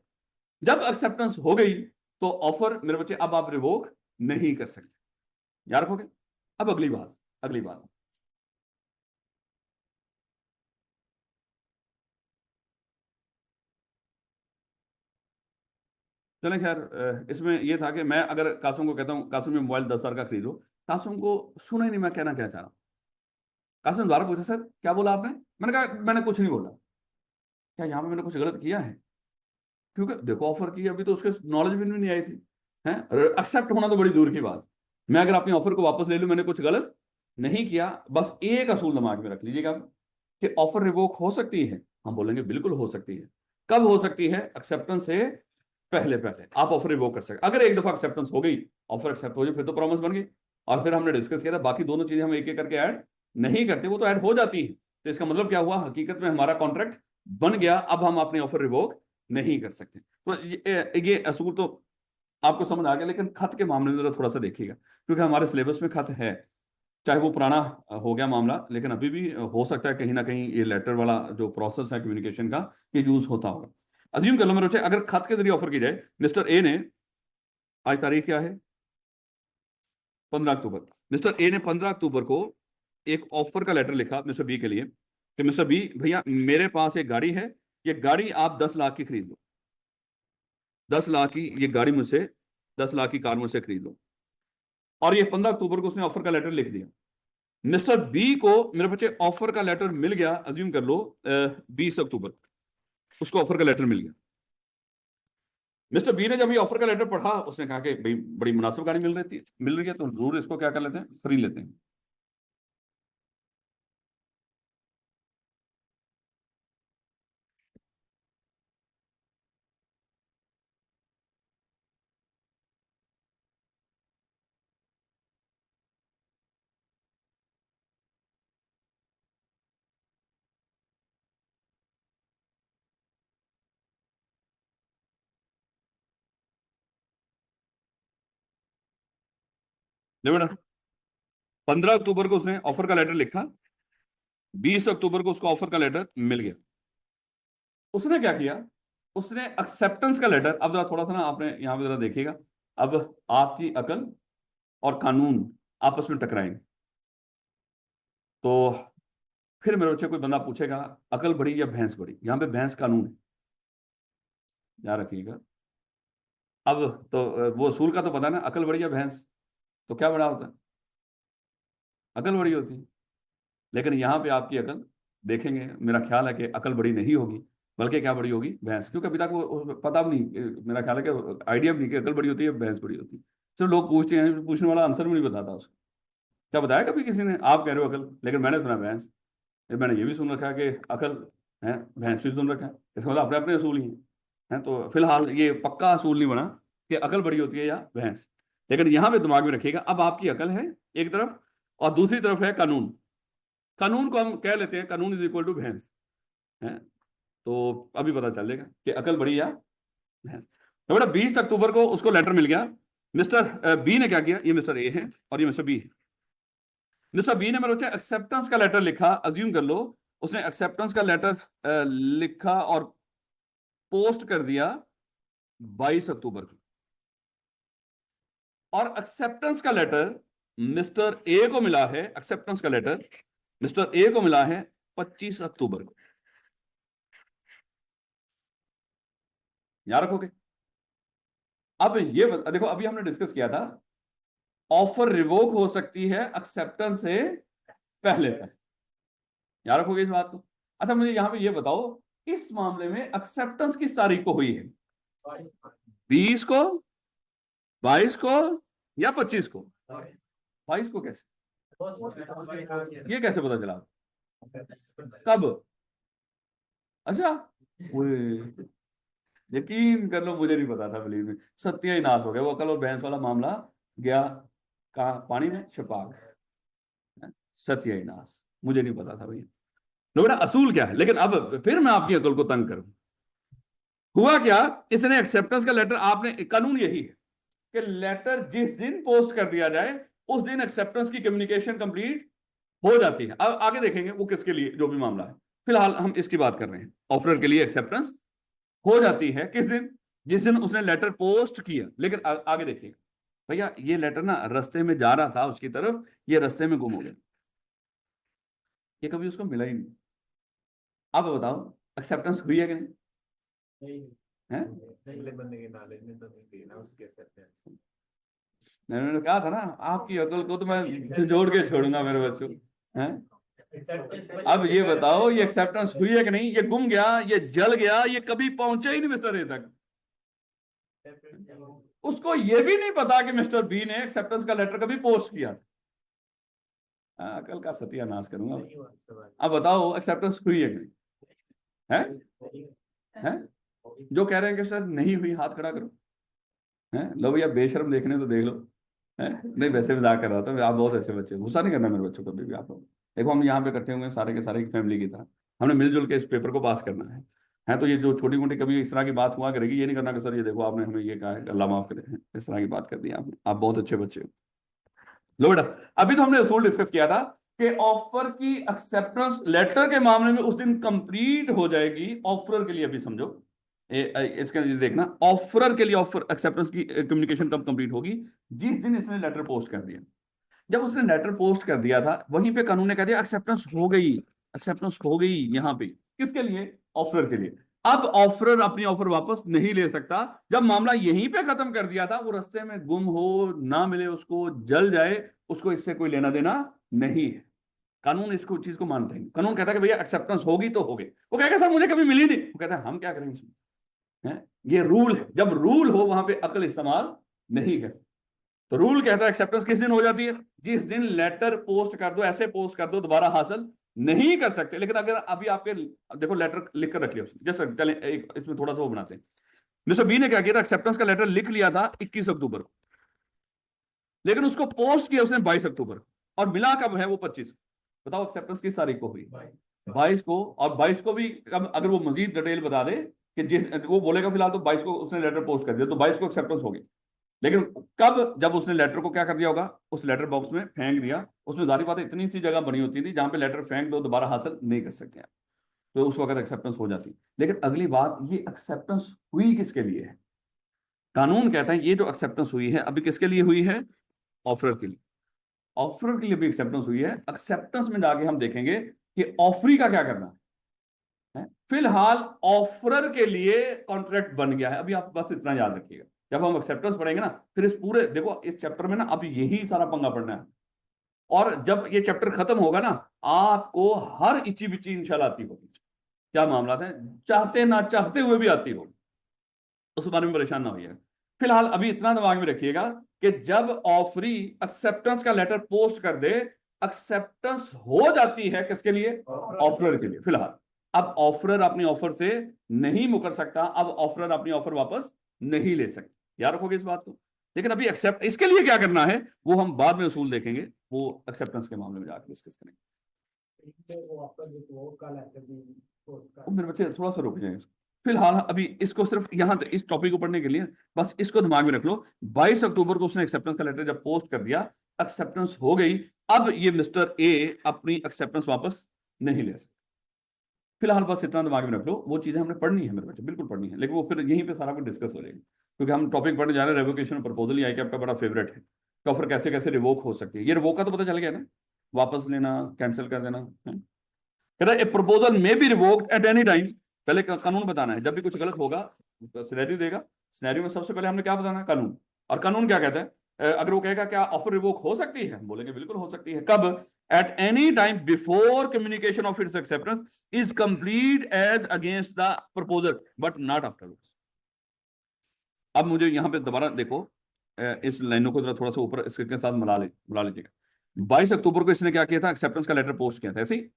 जब एक्सेप्टेंस हो गई तो ऑफर मेरे बच्चे अब आप रिवोक नहीं कर सकते। याद रखोगे? अब अगली बात चलें खैर, इसमें यह था कि मैं अगर कासुम को कहता हूं कासुम में मोबाइल 10,000 का खरीदो, कासुम को सुना ही नहीं मैं कहना क्या चाह रहा हूं। कासुम दोबारा पूछा सर क्या बोला आपने? मैंने कहा मैंने कुछ नहीं बोला। क्या यहां पे मैंने कुछ गलत किया है? क्योंकि देखो ऑफर की अभी तो उसके नॉलेज भी नहीं आई थी, है एक्सेप्ट होना तो बड़ी दूर की बात। मैं अगर अपनी ऑफर को वापस ले लूं, मैंने कुछ गलत नहीं किया। बस एक असूल दिमाग में रख लीजिएगा कि ऑफर रिवोक हो सकती है। हम बोलेंगे बिल्कुल हो सकती है। कब हो सकती है? एक्सेप्टेंस से पहले पहले आप ऑफर रिवोक कर सकते। अगर एक दफा एक्सेप्टेंस हो गई, ऑफर एक्सेप्ट हो जाए, फिर तो प्रॉमिस बन गई। और फिर हमने डिस्कस किया था बाकी दोनों चीजें हम एक एक करके ऐड नहीं करते, वो तो ऐड हो जाती है। तो इसका मतलब क्या हुआ, हकीकत में हमारा कॉन्ट्रैक्ट बन गया, अब हम अपनी ऑफर रिवोक नहीं कर सकते। तो ये असूल तो आपको समझ आ गया। लेकिन खत के मामले में जरा थोड़ा सा देखिएगा, क्योंकि हमारे सिलेबस में खत है, चाहे वो पुराना हो गया मामला, लेकिन अभी भी हो सकता है कहीं ना कहीं ये लेटर वाला जो प्रोसेस है कम्युनिकेशन का, ये यूज होता होगा। अज्यूम कर लो मेरे बच्चे, अगर खत के जरिए ऑफर की जाए, मिस्टर ए ने, आज तारीख क्या है, 15 अक्टूबर। मिस्टर ए ने 15 अक्टूबर को एक ऑफर का लेटर लिखा मिस्टर बी के लिए कि मिस्टर बी भैया मेरे पास एक गाड़ी है, ये गाड़ी आप 10 लाख की खरीद लो। 10 लाख की ये गाड़ी मुझसे, 10 लाख की कार मुझसे खरीद लो। और ये 15 अक्टूबर को उसने ऑफर का लेटर लिख दिया। मिस्टर बी को मेरे बच्चे ऑफर का लेटर मिल गया, अज्यूम कर लो 20 अक्टूबर उसको ऑफर का लेटर मिल गया। मिस्टर बी ने जब ये ऑफर का लेटर पढ़ा, उसने कहा कि भाई बड़ी मुनासिब गाड़ी मिल रही है, तो जरूर इसको क्या कर लेते हैं, खरीद लेते हैं। देखो ना, 15 अक्टूबर को उसने ऑफर का लेटर लिखा, 20 अक्टूबर को उसको ऑफर का लेटर मिल गया। उसने क्या किया, उसने एक्सेप्टेंस का लेटर, अब जरा थोड़ा सा ना आपने यहां पे जरा देखिएगा, अब आपकी अकल और कानून आपस में टकराएंगे। तो फिर मेरे बच्चे कोई बंदा पूछेगा अकल बड़ी या भैंस बड़ी, यहां पे भैंस कानून है, याद रखिएगा। अब तो वो असूल का तो पता ना, अकल बड़ी या भैंस, तो क्या बड़ा होता है? अकल बड़ी होती है। लेकिन यहाँ पे आपकी अकल देखेंगे, मेरा ख्याल है कि अकल बड़ी नहीं होगी, बल्कि क्या बड़ी होगी, भैंस। क्योंकि अभी तक वो पता भी नहीं, मेरा ख्याल है कि आइडिया भी नहीं कि अकल बड़ी होती है भैंस बड़ी होती है। सिर्फ लोग पूछते हैं, पूछने वाला आंसर भी नहीं बताता उसको। क्या बताया कभी किसी ने? आप कह रहे हो अकल, लेकिन मैंने सुना भैंस। मैंने ये भी सुन रखा है कि अकल है, भैंस भी सुन रखा है। इसका मतलब अपने अपने असूल ही हैं। तो फिलहाल ये पक्का असूल नहीं बना कि अकल बड़ी होती है या भैंस। लेकिन यहाँ पे दिमाग में रखिएगा, अब आपकी अकल है एक तरफ, और दूसरी तरफ है कानून। कानून को हम कह लेते हैं कानून इज इक्वल टू भैंस है। तो अभी पता चलेगा कि अकल बड़ी या भैंस। तो बेटा 20 अक्टूबर को उसको लेटर मिल गया। मिस्टर बी ने क्या किया, ये मिस्टर ए है और ये मिस्टर बी है। मिस्टर बी ने मेरे एक्सेप्टेंस का लेटर लिखा, अज्यूम कर लो उसने एक्सेप्टेंस का लेटर लिखा और पोस्ट कर दिया 22 अक्टूबर को, और एक्सेप्टेंस का लेटर मिस्टर ए को मिला है, एक्सेप्टेंस का लेटर मिस्टर ए को मिला है 25 अक्टूबर को। याद रखोगे? अब ये देखो, अभी हमने डिस्कस किया था ऑफर रिवोक हो सकती है एक्सेप्टेंस से पहले तक। याद रखोगे इस बात को? अच्छा मुझे यहां पे ये बताओ, इस मामले में एक्सेप्टेंस किस तारीख को हुई है? 20 को, 22 को या 25 को? 22 को। कैसे? ये कैसे पता चला? कब? अच्छा, यकीन कर लो मुझे नहीं पता था, बिलीव में सत्य ही नाश हो गया। वो अकल और बहस वाला मामला गया कहा? पानी में, छपाक। सत्य ही नाश, मुझे नहीं पता था भैया। लो बेटा, असूल क्या है? लेकिन अब फिर मैं आपकी अकल को तंग करूं। हुआ क्या, इसने एक्सेप्टेंस का लेटर, आपने कानून यही है कि लेटर जिस दिन पोस्ट कर दिया जाए उस दिन एक्सेप्टेंस की कम्युनिकेशन कंप्लीट हो जाती है। अब आगे देखेंगे वो किसके लिए, जो भी मामला है। फिलहाल हम इसकी बात कर रहे हैं। ऑफरर के लिए एक्सेप्टेंस हो जाती है किस दिन? जिस दिन उसने लेटर पोस्ट किया। लेकिन आगे देखिए भैया, ये लेटर ना रास्ते में जा रहा था उसकी तरफ, ये रास्ते में गुम हो गया, ये कभी उसको मिला ही नहीं। अब बताओ एक्सेप्टेंस हुई है कि नहीं? है? मैंने कहा था ना, आपकी अकल को तो मैं जोड़ के छोड़ूंगा मेरे बच्चों। हैं? अब ये बताओ, ये एक्सेप्टेंस हुई है कि नहीं? ये गुम गया, ये जल गया, ये कभी पहुंचा ही नहीं मिस्टर ए तक। उसको ये भी नहीं पता कि मिस्टर बी ने एक्सेप्टेंस का लेटर कभी पोस्ट किया था। अकल का सत्यानाश करूंगा। अब बताओ एक्सेप्टेंस हुई है कि नहीं? है? जो कह रहे हैं कि सर नहीं हुई, हाथ खड़ा करो। है? लो भैया, बेशर्म देखने तो देख लो। है? नहीं, वैसे मजाक कर रहा था। आप बहुत अच्छे बच्चे, गुस्सा नहीं करना मेरे बच्चों को कभी भी। आप लोग देखो, हम यहाँ पे इकट्ठे होंगे सारे के सारे फैमिली की तरह, हमने मिलजुल के इस पेपर को पास करना है। तो ये जो छोटी मोटी कभी इस तरह की बात हुआ करेगी, ये नहीं करना कि सर ये देखो आपने हमें ये कहा है, अल्लाह माफ करे, इस तरह की बात कर दी आपने। आप बहुत अच्छे बच्चे हो। लो बेटा, अभी तो हमने उसूल डिस्कस किया था कि ऑफर की एक्सेप्टेंस लेटर के मामले में उस दिन कंप्लीट हो जाएगी। ऑफरर के लिए अभी समझो, इसके लिए देखना, ऑफरर के लिए ऑफर एक्सेप्टेंस की कम्युनिकेशन कब कंप्लीट होगी? जिस दिन इसने लेटर पोस्ट कर दिया। जब उसने लेटर पोस्ट कर दिया था, वहीं पे कानून ने कह दिया एक्सेप्टेंस हो गई, एक्सेप्टेंस हो गई। यहां पे किसके लिए? ऑफरर के लिए। अब ऑफरर अपनी ऑफर वापस नहीं ले सकता। जब मामला यहीं पे खत्म कर दिया था, वो रास्ते में गुम हो, ना मिले उसको, जल जाए, उसको इससे कोई लेना देना नहीं है। कानून इसको चीज को मानते हैं। कानून कहता है कि भैया एक्सेप्टेंस होगी तो होगी। वो कहेगा सर मुझे कभी मिली नहीं, वो कहता है हम क्या करेंगे इसमें? ये रूल है। जब रूल हो वहां पे अकल इस्तेमाल नहीं कर। तो रूल कहता है एक्सेप्टेंस किस दिन हो जाती है? जिस दिन लेटर पोस्ट कर दो, ऐसे पोस्ट कर दो दोबारा हासिल नहीं कर सकते। लेकिन अगर अभी आपके देखो लेटर लिख कर रख लिया उसने, जैसे चले एक इसमें थोड़ा सा वो बनाते हैं। मिस्टर बी ने क्या किया था? एक्सेप्टेंस का लेटर लिख लिया था 21 अक्टूबर को, लेकिन उसको पोस्ट किया उसने 22 अक्टूबर को, और मिला कब है? वो 25। बताओ एक्सेप्टेंस किस तारीख को हुई? 22 को। और 22 को भी अगर वो मजीद डिटेल बता दे कि जिस वो बोलेगा फिलहाल तो 22 को उसने लेटर पोस्ट कर दिया, तो 22 को एक्सेप्टेंस हो गई। लेकिन कब? जब उसने लेटर को क्या कर दिया होगा? उस लेटर बॉक्स में फेंक दिया। उसमें जारी बात है, इतनी सी जगह बनी होती थी जहां पे लेटर फेंक दो, दोबारा हासिल नहीं कर सकते हैं, तो उस वक्त एक्सेप्टेंस हो जाती। लेकिन अगली बात, ये एक्सेप्टेंस हुई किसके लिए है? कानून कहता है ये जो एक्सेप्टेंस हुई है अभी किसके लिए हुई है? ऑफरर के लिए। ऑफरर के लिए भी एक्सेप्टेंस हुई है। एक्सेप्टेंस में जाके हम देखेंगे कि ऑफरी का क्या करना है। फिलहाल ऑफरर के लिए कॉन्ट्रैक्ट बन गया है। अभी आप बस इतना याद रखिएगा, जब हम एक्सेप्टेंस पढ़ेंगे ना, फिर इस पूरे देखो इस चैप्टर में ना अब यही सारा पंगा पड़ना है। और जब ये चैप्टर खत्म होगा ना, आपको हर इची बिची इंशाल्लाह आती होगी। क्या मामला है, चाहते ना चाहते हुए भी आती होगी, उस बारे में परेशान ना होइए। फिलहाल अभी इतना दिमाग में रखिएगा कि जब ऑफरी एक्सेप्टेंस का लेटर पोस्ट कर दे, एक्सेप्टेंस हो जाती है किसके लिए? ऑफरर के लिए। फिलहाल अब ऑफरर अपनी ऑफर से नहीं मुकर सकता, अब ऑफरर अपनी ऑफर वापस नहीं ले सकता। याद रखोगे इस बात को। लेकिन अभी एक्सेप्ट इसके लिए क्या करना है वो हम बाद में उसूल देखेंगे, वो एक्सेप्टेंस के मामले में जाकर डिस्कस करेंगे। मेरे बच्चे थोड़ा सा रुक जाएंगे। फिलहाल अभी इसको सिर्फ यहां इस टॉपिक को पढ़ने के लिए बस इसको दिमाग में रख लो। 22 अक्टूबर को उसने एक्सेप्टेंस का लेटर जब पोस्ट कर दिया, एक्सेप्टेंस हो गई। अब ये मिस्टर ए अपनी एक्सेप्टेंस वापस नहीं ले सकता। फिलहाल बस इतना दिमाग में रख लो, वो चीजें हमने पढ़नी है मेरे बच्चे, बिल्कुल पढ़नी है, लेकिन वो फिर यहीं पे सारा कुछ डिस्कस हो जाएगी, क्योंकि हम टॉपिक पढ़ने जा रहे हैं रेवोकेशन प्रपोजल। ये आपका बड़ा फेवरेट है कि ऑफर कैसे कैसे रिवोक हो सकती है। ये रिवोक का तो पता चल गया ना, वापस लेना, कैंसिल कर देना है। कहता है a proposal may be revoked at any time. पहले कानून बताना है, जब भी कुछ गलत होगा सिनेरियो देगा, सिनेरियो में सबसे पहले हमने क्या बताना है, कानून। और कानून क्या कहता है, अगर वो कहेगा क्या ऑफर रिवोक हो सकती है, बोलेंगे बिल्कुल हो सकती है। कब? At any time before communication of its acceptance is complete as against the proposal but not afterwards. अब मुझे यहां पे दोबारा देखो, इस लाइनों को थोड़ा सा ऊपर इसके साथ मिला लीजिएगा। 22 अक्टूबर को इसने क्या किया था, एक्सेप्टेंस का लेटर पोस्ट किया था ऐसे ही।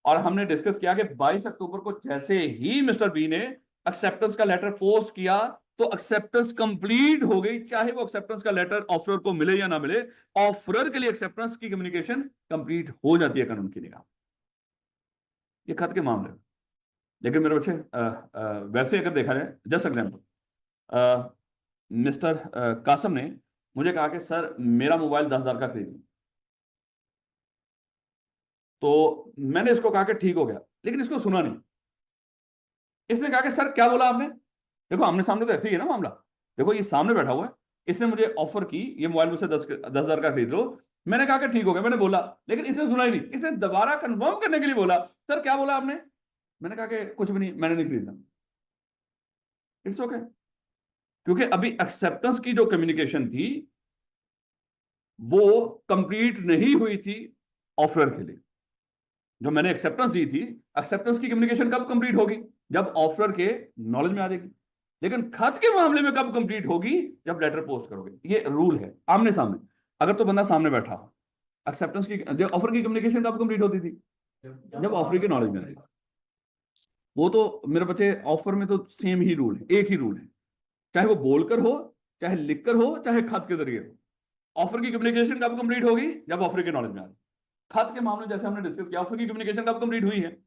और हमने डिस्कस किया कि 22 अक्टूबर को जैसे ही मिस्टर बी ने एक्सेप्टेंस का लेटर पोस्ट किया तो एक्सेप्टेंस कंप्लीट हो गई, चाहे वो एक्सेप्टेंस का लेटर ऑफरर को मिले या ना मिले, ऑफरर के लिए एक्सेप्टेंस की कम्युनिकेशन कंप्लीट हो जाती है कानून की निगाह। ये खत के मामले में। लेकिन मेरे बच्चे वैसे अगर देखा जाए, जस्ट एग्जाम्पल, मिस्टर कासम ने मुझे कहा कि सर मेरा मोबाइल 10,000 का खरीद, तो मैंने इसको कहा कि ठीक हो गया, लेकिन इसको सुना नहीं। इसने कहा कि सर क्या बोला आपने? देखो आमने सामने तो ऐसे ही है ना मामला। देखो ये सामने बैठा हुआ है, इसने मुझे ऑफर की ये मोबाइल मुझसे 10,000 का खरीद लो। मैंने कहा कि ठीक हो गया, मैंने बोला, लेकिन इसने सुना ही नहीं। इसने दोबारा कंफर्म करने के लिए बोला, सर क्या बोला आपने? मैंने कहा कि कुछ भी नहीं, मैंने नहीं खरीदा। इट्स ओके, क्योंकि अभी एक्सेप्टेंस की जो कम्युनिकेशन थी वो कंप्लीट नहीं हुई थी ऑफर के लिए। जो मैंने एक्सेप्टेंस दी थी, एक्सेप्टेंस की कम्युनिकेशन कब कंप्लीट होगी? जब ऑफर के नॉलेज में आ जाएगी। लेकिन खत के मामले में कब कंप्लीट होगी? जब लेटर पोस्ट करोगे। ये रूल है आमने सामने। अगर तो बंदा सामने बैठा हो, एक्सेप्टेंस की जब ऑफर की कम्युनिकेशन कब कंप्लीट होती थी? जब ऑफर के नॉलेज में आती। वो तो मेरे बच्चे ऑफर में तो सेम ही रूल है, एक ही रूल है, चाहे वो बोलकर हो, चाहे लिखकर हो, चाहे खत के जरिए हो। ऑफर की कम्युनिकेशन कब कंप्लीट होगी? जब ऑफर के नॉलेज में आ जाए। खत के मामले जैसे हमने डिस्कस किया, ऑफर की कम्युनिकेशन कब कंप्लीट हुई है?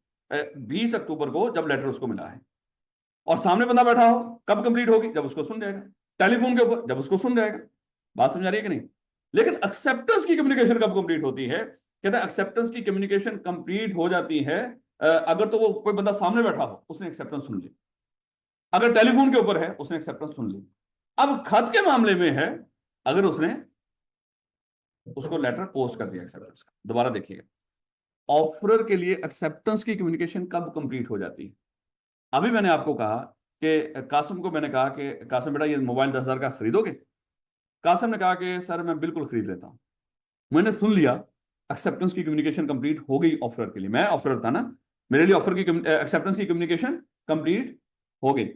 20 अक्टूबर को जब लेटर उसको मिला है, और सामने बंदा बैठा हो, कब कंप्लीट होगी? जब उसको सुन जाएगा। टेलीफोन के ऊपर जब उसको सुन जाएगा। बात समझ आ रही है कि नहीं? लेकिन एक्सेप्टेंस की कम्युनिकेशन कब कंप्लीट होती है? कहता है एक्सेप्टेंस की कम्युनिकेशन कंप्लीट हो जाती है अगर तो वो कोई बंदा सामने बैठा हो, उसने एक्सेप्टेंस सुन ली। अगर टेलीफोन के ऊपर है, उसने एक्सेप्टेंस सुन ली। अब खत के मामले में है, अगर उसने उसको लेटर पोस्ट कर दिया एक्सेप्टेंस का। दोबारा देखिएगा, ऑफरर के लिए एक्सेप्टेंस की कम्युनिकेशन कब कंप्लीट हो जाती है? अभी मैंने आपको कहा कि कासिम को मैंने कहा कि कासिम बेटा ये मोबाइल 10,000 का खरीदोगे? कासिम ने कहा कि सर मैं बिल्कुल खरीद लेता हूं। मैंने सुन लिया, एक्सेप्टेंस की कम्युनिकेशन कंप्लीट हो गई ऑफरर के लिए। मैं ऑफरर था ना, मेरे लिए ऑफर की एक्सेप्टेंस की कम्युनिकेशन कंप्लीट हो गई।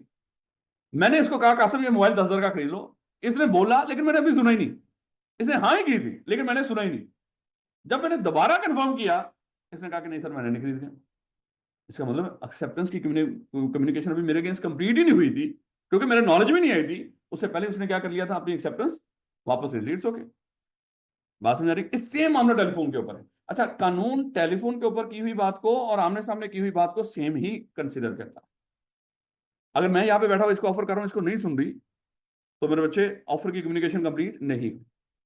मैंने इसको कहा कासिम ये मोबाइल 10,000 का खरीद लो। इसने बोला, लेकिन मैंने अभी सुना ही नहीं। इसने हाँ ही की थी, लेकिन मैंने सुना ही नहीं। जब मैंने दोबारा कंफर्म किया, इसने कहा कि नहीं सर मैंने नहीं खरीद लिया। इसका मतलब एक्सेप्टेंस की कम्युनिकेशन अभी मेरे अगेंस्ट कंप्लीट ही नहीं हुई थी, क्योंकि मेरे नॉलेज में नहीं आई थी। उससे पहले उसने क्या कर लिया था, अपनी एक्सेप्टेंस वापस ले ली। It's okay. बात समझ आ रही? इस सेम मामला टेलीफोन के ऊपर है। अच्छा, कानून टेलीफोन के ऊपर की हुई बात को और आमने सामने की हुई बात को सेम ही कंसिडर करता है। अगर मैं यहां पे बैठा हूं, इसको ऑफर कर रहा हूं, इसको नहीं सुन रही, तो मेरे बच्चे ऑफर की कम्युनिकेशन कंप्लीट नहीं।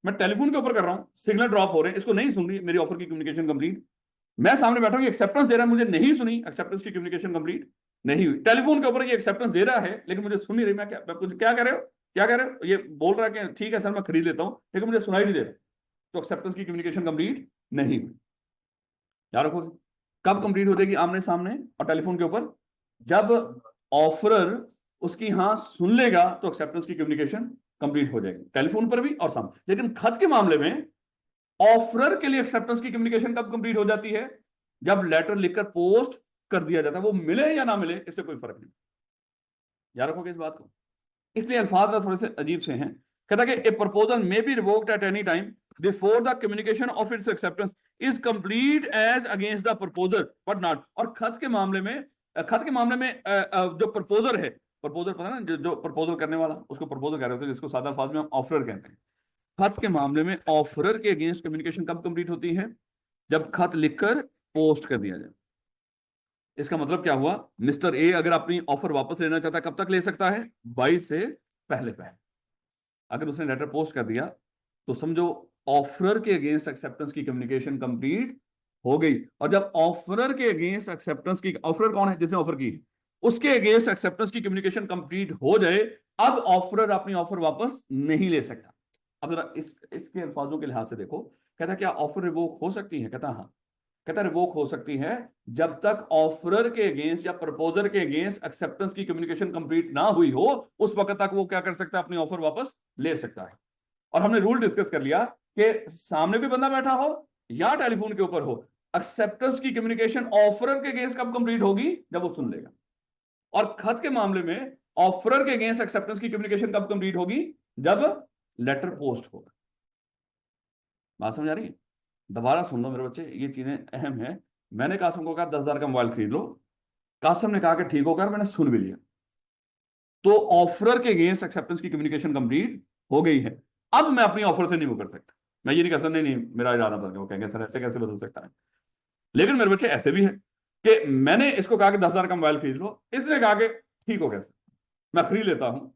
मैं टेलीफोन के ऊपर कर रहा हूं, सिग्नल ड्रॉप हो रहे हैं, इसको नहीं सुन रही, मेरी ऑफर की कम्युनिकेशन कंप्लीट। मैं सामने बैठा हूं, एक्सेप्टेंस दे रहा है, मुझे नहीं सुनी, एक्सेप्टेंस की कम्युनिकेशन कंप्लीट नहीं हुई। टेलीफोन के ऊपर ये एक्सेप्टेंस दे रहा है, लेकिन मुझे सुन नहीं रही। मैं क्या कह रहे हो, क्या कह रहे हो? ये बोल रहा है कि ठीक है सर मैं खरीद लेता हूं, लेकिन मुझे सुनाई नहीं दे रहा। तो एक्सेप्टेंस की कम्युनिकेशन कंप्लीट नहीं हुई। याद रखोगे, कब कंप्लीट हो जाएगी आमने सामने और टेलीफोन के ऊपर? जब ऑफरर उसकी हाँ सुन लेगा तो एक्सेप्टेंस की कम्युनिकेशन कंप्लीट हो जाएगी, टेलीफोन पर भी और सामने। लेकिन खत के मामले में ऑफरर के लिए एक्सेप्टेंस की कम्युनिकेशन कब कंप्लीट हो जाती है? जब लेटर लिखकर पोस्ट कर दिया जाता है। वो मिले या ना मिले, इससे कोई फर्क नहीं। याद रखोगे इस बात को। इसलिए अल्फाज थोड़े से अजीब से हैं। कहता है कि a proposal may be revoked at any time before the communication of its acceptance is complete as against the proposal but not. और खत के मामले में जो प्रपोजर है, प्रपोजर पता ना, जो प्रपोजल करने वाला, उसको प्रपोजल कह रहे होते हैं, जिसको सादा अल्फाज में हम ऑफरर कहते हैं। खत के मामले में ऑफरर के अगेंस्ट कम्युनिकेशन कब कंप्लीट होती है? जब खत लिखकर पोस्ट कर दिया जाए। इसका मतलब क्या हुआ, मिस्टर ए अगर अपनी ऑफर वापस लेना चाहता है, कब तक ले सकता है? 22 से पहले पहले। अगर उसने लेटर पोस्ट कर दिया तो समझो ऑफरर के अगेंस्ट एक्सेप्टेंस की कम्युनिकेशन कंप्लीट हो गई। और जब ऑफरर के अगेंस्ट एक्सेप्टेंस की, ऑफरर कौन है जिसने ऑफर की है, उसके अगेंस्ट एक्सेप्टेंस की कम्युनिकेशन कंप्लीट हो जाए, अब ऑफरर अपनी ऑफर वापस नहीं ले सकता। अब जरा इसके अल्फाजों के लिहाज से देखो, कहता क्या ऑफर रिवोक हो सकती है? कहता हाँ। कहता रिवोक हो सकती है जब तक ऑफरर के अगेंस्ट या प्रपोजर के अगेंस्ट एक्सेप्टेंस की कम्युनिकेशन कंप्लीट ना हुई हो, उस वक्त तक वो क्या कर सकता है, अपनी ऑफर वापस ले सकता है। और हमने रूल डिस्कस कर लिया कि सामने भी बंदा बैठा हो या टेलीफोन के ऊपर हो, एक्सेप्टेंस की कम्युनिकेशन ऑफरर के अगेंस्ट कब कंप्लीट होगी? जब वो सुन लेगा। और खत के मामले में ऑफरर के अगेंस्ट एक्सेप्टेंस की कम्युनिकेशन कब कंप्लीट होगी? जब लेटर पोस्ट होगा। बात समझ आ रही है? दोबारा सुन लो मेरे बच्चे, ये चीजें अहम है। मैंने कासिम को कहा 10,000 का मोबाइल खरीद लो, कासिम ने कहा कि ठीक होकर, मैंने सुन भी लिया, तो ऑफरर के अगेंस्ट एक्सेप्टेंस की कम्युनिकेशन कंप्लीट हो गई है। अब मैं अपनी ऑफर से नहीं वो कर सकता। मैं ये नहीं कह सकता नहीं नहीं मेरा इरादा बदल गया, वो कहेंगे सर ऐसे कैसे बदल सकता है। लेकिन मेरे बच्चे ऐसे भी है कि मैंने इसको कहा कि 10,000 का मोबाइल खरीद लो, इसने कहा कि ठीक हो गया सर, मैं खरीद लेता हूं।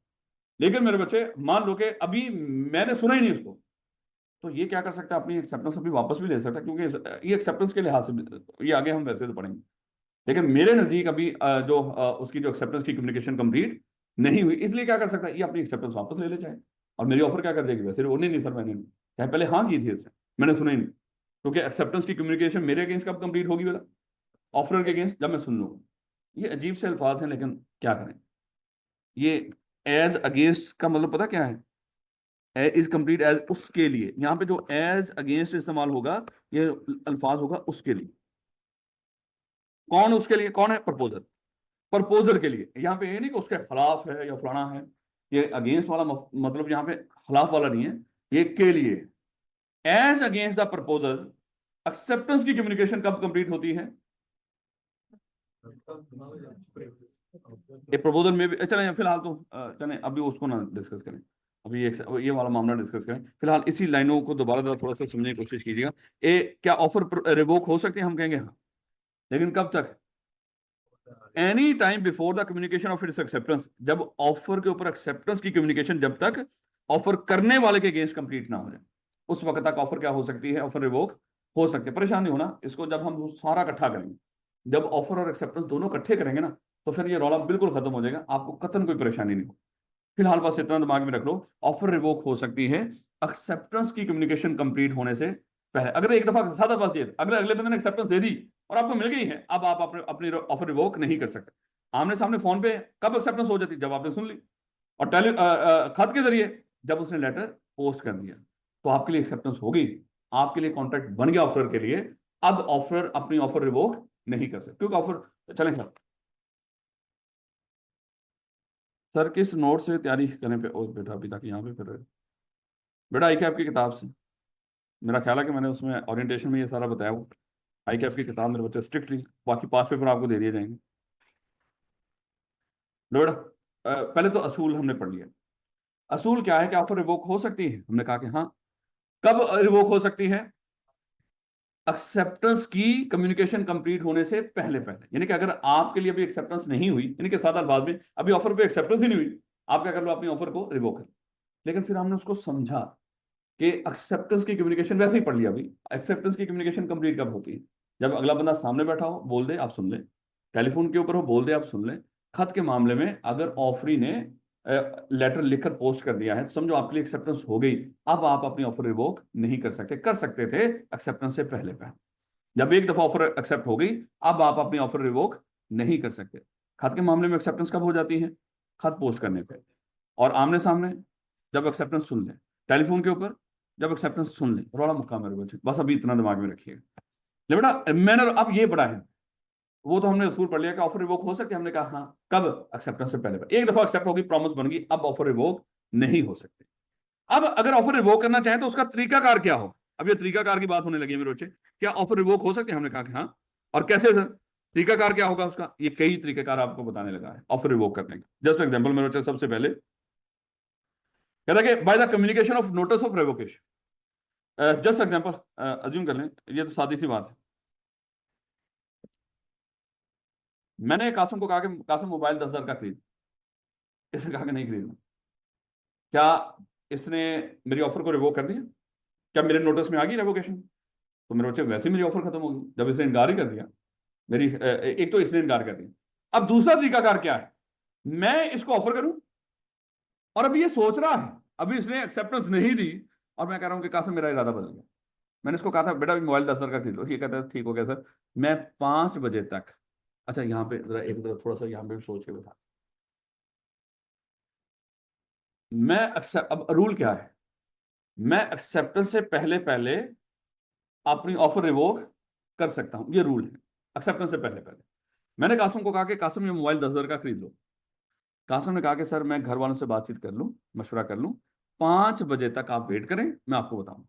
लेकिन मेरे बच्चे मान लो कि अभी मैंने सुना ही नहीं उसको, तो ये क्या कर सकता है, अपनी एक्सेप्टेंस अभी वापस भी ले सकता है, क्योंकि ये एक्सेप्टेंस के लिहाज से ये आगे हम वैसे तो पढ़ेंगे। लेकिन मेरे नजदीक अभी उसकी जो एक्सेप्टेंस की कम्युनिकेशन कंप्लीट नहीं हुई, इसलिए क्या कर सकता है, ये अपनी एक्सेप्टेंस वापस ले चाहे, और मेरी ऑफर क्या कर देगी? वैसे वो नहीं सर मैंने चाहे पहले हाँ की थी इससे, मैंने सुना ही नहीं, क्योंकि एक्सेप्टेंस की कम्युनिकेशन मेरे अगेंस्ट कब कंप्लीट होगी बोला? ऑफर के अगेंस्ट, जब मैं सुन लूंगा। ये अजीब से अल्फाज हैं, लेकिन क्या करें। ये एज अगेंस्ट का मतलब पता क्या है? इज कंप्लीट एज उसके लिए, यहां पे जो एज अगेंस्ट इस्तेमाल होगा, ये अल्फाज होगा उसके लिए। कौन उसके लिए? कौन है? प्रपोजर। प्रपोजर के लिए। यहां पे ये नहीं कि उसके खिलाफ है या फलाना है, ये अगेंस्ट वाला मतलब यहां पे खिलाफ वाला नहीं है, ये के लिए। As against the proposal, acceptance की कम्युनिकेशन कब कंप्लीट होती है? ये प्रपोजल में भी चलें, फिलहाल तो चलें अभी उसको ना डिस्कस करें, अभी ये वाला मामला डिस्कस करें। फिलहाल इसी लाइनों को दोबारा थोड़ा सा समझने की कोशिश कीजिएगा। क्या ऑफर रिवोक हो सकती है? हम कहेंगे हाँ, लेकिन कब तक? Any time before the communication of its acceptance, जब ऑफर के ऊपर एक्सेप्टेंस की कम्युनिकेशन जब तक ऑफर करने वाले के अगेंस्ट कंप्लीट ना हो जाए, उस वक्त तक ऑफर क्या हो सकती है? ऑफर रिवोक हो सकती है। परेशान नहीं होना, इसको जब हम सारा इकट्ठा करेंगे, जब ऑफर और एक्सेप्टेंस दोनों इकट्ठे करेंगे ना, तो फिर ये रौला बिल्कुल खत्म हो जाएगा, आपको कतन कोई परेशानी नहीं हो। फिलहाल बस इतना दिमाग में रख लो, ऑफर रिवोक हो सकती है एक्सेप्टेंस की कम्युनिकेशन कंप्लीट होने से पहले। अगर एक दफा सादा बात ये, अगर अगले बंदे ने एक्सेप्टेंस दे दी और आपको मिल गई है, अब आप अपनी ऑफर रिवोक नहीं कर सकते। आमने सामने फोन पे कब एक्सेप्टेंस हो जाती? जब आपने सुन ली। और खत के जरिए जब उसने लेटर पोस्ट कर दिया, तो आपके लिए एक्सेप्टेंस हो गई, आपके लिए कॉन्ट्रैक्ट बन गया ऑफर के लिए। अब ऑफर अपनी ऑफर रिवोक नहीं कर सकते, क्योंकि ऑफर चलें सर किस नोट से तैयारी करने पे? ओ बेटा अभी तक यहाँ पे फिर बेटा आई कैप की किताब से, मेरा ख्याल है कि मैंने उसमें ओरिएंटेशन में ये सारा बताया हुआ। आई कैप की किताब मेरे बच्चे स्ट्रिक्टली, बाकी पास पेपर आपको दे दिए जाएंगे। लो बेटा, पहले तो असूल हमने पढ़ लिया। असूल क्या है कि ऑफर रिवोक हो सकती है? हमने कहा कि हाँ। कब रिवोक हो सकती है? एक्सेप्टेंस की कम्युनिकेशन कंप्लीट होने से पहले पहले, यानी कि अगर आपके लिए अभी एक्सेप्टेंस नहीं हुई, यानी कि सादा अल्फाज में अभी ऑफर पे एक्सेप्टेंस ही नहीं हुई, आप क्या कर लो, अपनी ऑफर को रिवोक कर। लेकिन फिर हमने उसको समझा कि एक्सेप्टेंस की कम्युनिकेशन वैसे ही पढ़ लिया अभी, एक्सेप्टेंस की कम्युनिकेशन कंप्लीट कब होती है? जब अगला बंदा सामने बैठा हो, बोल दे आप सुन ले, टेलीफोन के ऊपर हो, बोल दे आप सुन ले। खत के मामले में अगर ऑफरी ने लेटर लिखकर पोस्ट कर दिया है, तो समझो आपके लिए एक्सेप्टेंस हो गई। अब आप अपनी ऑफर रिवोक नहीं कर सकते, कर सकते थे एक्सेप्टेंस से पहले पहले। जब एक दफा ऑफर एक्सेप्ट हो गई, अब आप अपनी ऑफर रिवोक नहीं कर सकते। खत के मामले में एक्सेप्टेंस कब हो जाती है? खत पोस्ट करने पे। और आमने सामने जब एक्सेप्टेंस सुन ले। टेलीफोन के ऊपर जब एक्सेप्टेंस सुन ले। रोड़ा मुक्का मेरे बच्चे, बस अभी इतना दिमाग में रखिएगा। ले बेटा मैनर अब ये बड़ा है, वो तो हमने असूल पढ़ लिया कि ऑफर रिवोक हो सकती है, हमने कहा हाँ कब? एक्सेप्टेंस से पहले पहले। एक दफा एक्सेप्ट होगी, प्रॉमिस बन गई, अब ऑफर रिवोक नहीं हो सकती। अब अगर ऑफर रिवोक करना चाहे तो उसका तरीकाकार क्या हो? अब ये तरीकाकार की बात होने लगी है मेरे बच्चे, क्या ऑफर रिवोक हो सकती है? हमने कहा कि हाँ। और कैसे सर? तरीकाकार क्या होगा उसका? ये कई तरीकाकार आपको बताने लगा है ऑफर रिवोक करने का। जस्ट एग्जांपल मेरे बच्चे, सबसे पहले कहता है कि bye the communication of notice of revocation. Just example assume कर लें, ये तो सादी सी बात है। मैंने कासिम को कहा कि कासिम मोबाइल 10,000 का खरीद, इसने कहा कि नहीं खरीदना। क्या इसने मेरी ऑफर को रिवोक कर दिया? क्या मेरे नोटिस में आ गई रेवोकेशन? तो मेरे बच्चे वैसे मेरी ऑफर खत्म होगी जब इसने इनकार ही कर दिया। मेरी एक तो इसने इनकार कर दिया। अब दूसरा तरीकाकार क्या है, मैं इसको ऑफर करूं और अभी ये सोच रहा है, अभी इसने एक्सेप्टेंस नहीं दी और मैं कह रहा हूं कि कासिम मेरा इरादा बदल गया। मैंने इसको कहा था बेटा मोबाइल 10,000 का खरीद लो, ये कहता है ठीक हो गया सर, मैं 5 बजे तक। अच्छा यहाँ पे जरा एक थोड़ा सा यहाँ पे सोच के बता, मैं एक्सेप्ट, अब रूल क्या है, मैं एक्सेप्टेंस से पहले पहले अपनी ऑफर रिवोक कर सकता हूं, ये रूल है। एक्सेप्टेंस से पहले पहले मैंने कासिम को कहा कि कासिम ये मोबाइल 10,000 का खरीद लो। कासिम ने कहा कि सर मैं घर वालों से बातचीत कर लूं, मशवरा कर लूं, 5 बजे तक आप वेट करें, मैं आपको बताऊं।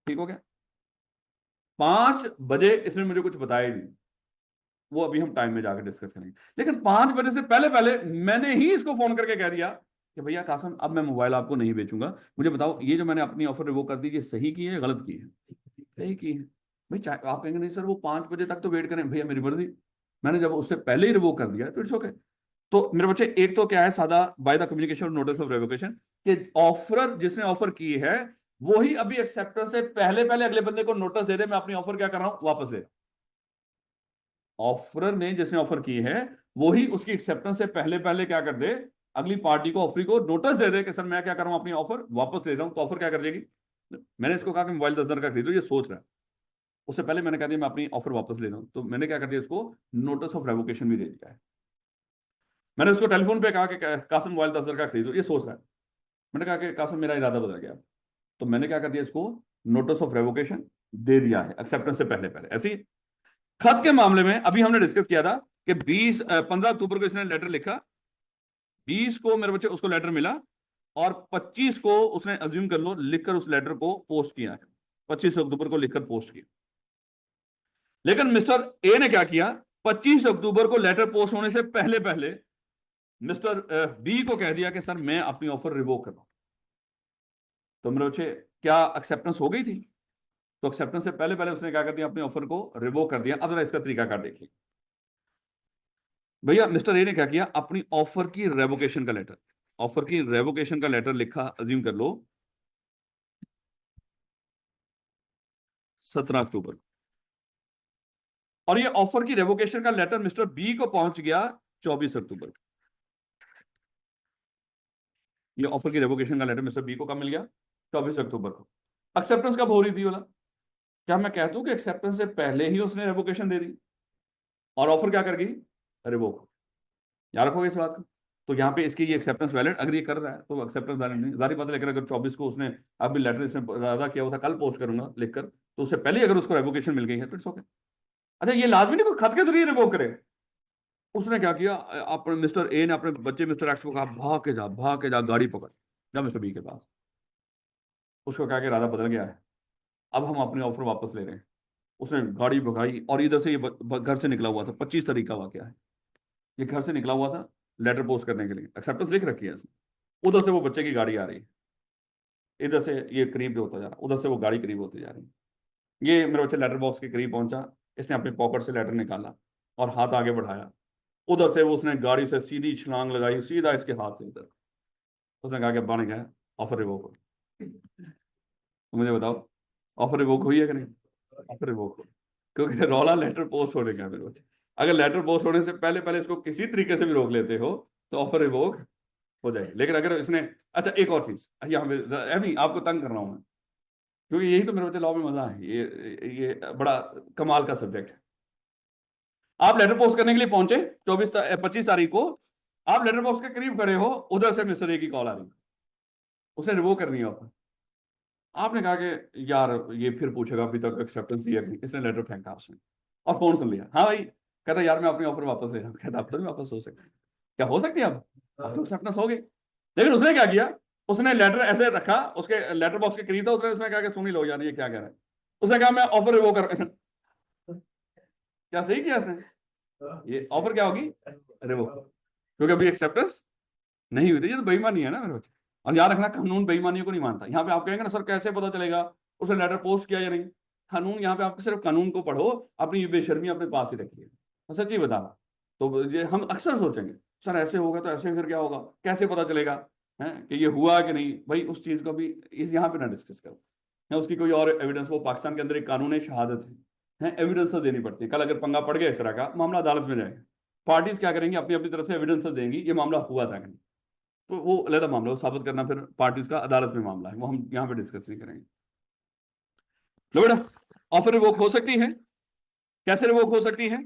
ठीक हो गया। 5 बजे इसने मुझे कुछ बताया ही नहीं, वो अभी हम टाइम में जाकर डिस्कस करेंगे। लेकिन 5 बजे से पहले पहले मैंने ही इसको फोन करके कह दिया कि भैया कासिम अब मैं मोबाइल आपको नहीं बेचूंगा, मुझे बताओ ये जो मैंने अपनी ऑफर वो कर दी, ये सही की है गलत की है? सही की है। भाई चाहे आप कहेंगे नहीं सर वो 5 बजे तक तो वेट करें, भैया मेरी मर्जी, मैंने जब उससे पहले ही रिवोक कर दिया तो इट्स ओके। तो मेरे बच्चे एक तो क्या है सादा bye the communication notice of revocation, कि ऑफर जिसने ऑफर की है वही अभी एक्सेप्टेंस से पहले पहले अगले बंदे को नोटिस दे दे मैं अपनी ऑफर क्या कर रहा हूं वापस ले। ऑफरर ने जिसने ऑफर की है वही उसकी एक्सेप्टेंस से पहले पहले क्या कर दे, अगली पार्टी को ऑफरी को नोटिस दे दे कि सर मैं क्या कर रहा हूं अपनी ऑफर वापस ले रहा हूं। तो ऑफर क्या कर देगी, मैंने इसको कहा कि मोबाइल 10,000 का खरीदो, ये सोच रहा है, उससे पहले मैंने कह दिया मैं अपनी ऑफर वापस ले रहा हूं, तो मैंने क्या कर दिया इसको नोटिस ऑफ रेवोकेशन भी दे दिया है। मैंने उसको टेलीफोन पे कहा कि कासिम मोबाइल 10,000 का खरीदो, ये सोच रहा है, मैंने कहा कि कासिम मेरा इरादा बदल गया, तो मैंने क्या कर दिया इसको नोटिस ऑफ रेवोकेशन दे दिया है एक्सेप्टेंस से पहले पहले। ऐसे ही खत के मामले में अभी हमने डिस्कस किया था कि 15 अक्टूबर को इसने लेटर लिखा, 20 को मेरे बच्चे उसको लेटर मिला और 25 को उसने अज्यूम कर लो लिखकर उस लेटर को पोस्ट किया है, 25 अक्टूबर को लिखकर पोस्ट किया। लेकिन मिस्टर ए ने क्या किया, 25 अक्टूबर को लेटर पोस्ट होने से पहले पहले मिस्टर बी को कह दिया कि सर मैं अपनी ऑफर रिवोक कर रहा हूं। तो मेरे बच्चे क्या एक्सेप्टेंस हो गई थी? तो एक्सेप्टेंस से पहले पहले उसने क्या कर दिया, अपनी ऑफर को रिवोक कर दिया। अब जरा इसका तरीका कर देखिए भैया, मिस्टर ए ने क्या किया, अपनी ऑफर की रेवोकेशन का लेटर, ऑफर की रेवोकेशन का लेटर लिखा, अज्यूम कर लो 17 अक्टूबर को, और ये ऑफर की रेवोकेशन का लेटर मिस्टर बी को पहुंच गया 24 अक्टूबर को। ये ऑफर की रेवोकेशन का लेटर मिस्टर बी को कब मिल गया, 24 अक्टूबर को। एक्सेप्टेंस कब हो रही थी बोला, क्या मैं कहता हूं कि एक्सेप्टेंस से पहले ही उसने रेवोकेशन दे दी और ऑफर क्या कर गई, रिवोक। याद रखोगे इस बात को। तो यहाँ पे इसकी ये एक्सेप्टेंस वैलिड, अगर ये कर रहा है तो एक्सेप्टेंस वैलिड नहीं, जारी बात है। लेकिन अगर 24 को उसने अभी लेटर इसने वादा किया हुआ था कल पोस्ट करूंगा लिखकर, तो उससे पहले अगर उसको रेवोकेशन मिल गई है तो इट्स ओके। अच्छा ये लाजमी नहीं कोई खत के जरिए रिवोक करे। उसने क्या किया, अपने मिस्टर ए ने अपने बच्चे मिस्टर एक्स को कहा भाग के जा गाड़ी पकड़ जा मिस्टर बी के पास। उसको क्या कि इरादा बदल गया है, अब हम अपनी ऑफर वापस ले रहे हैं। उसने गाड़ी भगाई और इधर से ये घर से निकला हुआ था, 25 तारीख का वाकया है, ये घर से निकला हुआ था लेटर पोस्ट करने के लिए, एक्सेप्टेंस लिख रखी है इसने। उधर से वो बच्चे की गाड़ी आ रही है, इधर से ये करीब होता जा रहा, उधर से वो गाड़ी करीब होती जा रही है। ये मेरे बच्चे लेटर बॉक्स के करीब पहुंचा, इसने अपनी पॉकेट से लेटर निकाला और हाथ आगे बढ़ाया, उधर से वो उसने गाड़ी से सीधी छलांग लगाई सीधा इसके हाथ से उधर। उसने कहा कि बन गया, ऑफर रिवोक हो। तो मुझे बताओ ऑफर रिवोक हुई है कि नहीं? ऑफर रिवोक हो, क्योंकि रौला लेटर पोस्ट होने का है मेरे बच्चे। अगर लेटर पोस्ट होने से पहले पहले इसको किसी तरीके से भी रोक लेते हो तो ऑफर रिवोक हो जाएगी। लेकिन अगर इसने, अच्छा एक और चीज यहाँ पे नहीं आपको तंग कर रहा हूं मैं, क्योंकि यही तो मेरे बच्चे लॉ में मजा है, ये बड़ा कमाल का सब्जेक्ट है। आप लेटर पोस्ट करने के लिए पहुंचे 25 तारीख को, आप लेटर बॉक्स के करीब खड़े हो, उधर से मिस्टर ए की कॉल आ रही, उसने रिवोक करनी है ऑफर। आपने कहा कि यार ये फिर पूछेगा अभी तक एक्सेप्टेंस दिया नहीं, इसने लेटर फेंका उसने और फोन सुन लिया। हाँ भाई, कहता यार मैं अपनी ऑफर वापस ले रहा हूँ। कहता अब तो नहीं वापस हो सकती, क्या हो सकती है अब तो एक्सेप्टेंस हो गई। लेकिन उसने क्या किया, उसने लेटर ऐसे रखा, उसके लेटर बॉक्स के करीब था, उसने कहा कि सुन ही लो यार ये क्या कह रहा है। उसने कहा मैं ऑफर रिवोक कर क्या सही किया उसने, ये ऑफर क्या होगी, रिवोक, क्योंकि अभी एक्सेप्टेंस नहीं हुई थी। ये तो बेईमानी है ना मेरे बच्चे। और याद रखना कानून बेईमानियों को नहीं मानता। यहाँ पे आप कहेंगे ना सर कैसे पता चलेगा उसने लेटर पोस्ट किया या नहीं, कानून यहाँ पे आपको सिर्फ कानून को पढ़ो, अपनी ये बेशर्मी अपने पास ही रखिए। मैं सच्ची बता रहा, तो ये हम अक्सर सोचेंगे सर ऐसे होगा तो ऐसे फिर क्या होगा, कैसे पता चलेगा है कि ये हुआ कि नहीं। भाई उस चीज को भी इस यहाँ पे ना डिस्कस करो। या उसकी कोई और एविडेंस, वो पाकिस्तान के अंदर एक कानून है शहादत है, एविडेंस देनी पड़ती है। कल अगर पंगा पड़ गया इस तरह का, मामला अदालत में जाएगा, पार्टीज क्या करेंगी, अपनी अपनी तरफ से एविडेंस देंगी, ये मामला हुआ था कि नहीं, तो वो अलग मामला, वो साबित करना फिर पार्टीज का अदालत में मामला है, वो हम यहाँ पे डिस्कस नहीं करेंगे। लो बेटा, ऑफर रिवोक हो सकती है। कैसे रिवोक हो सकती है?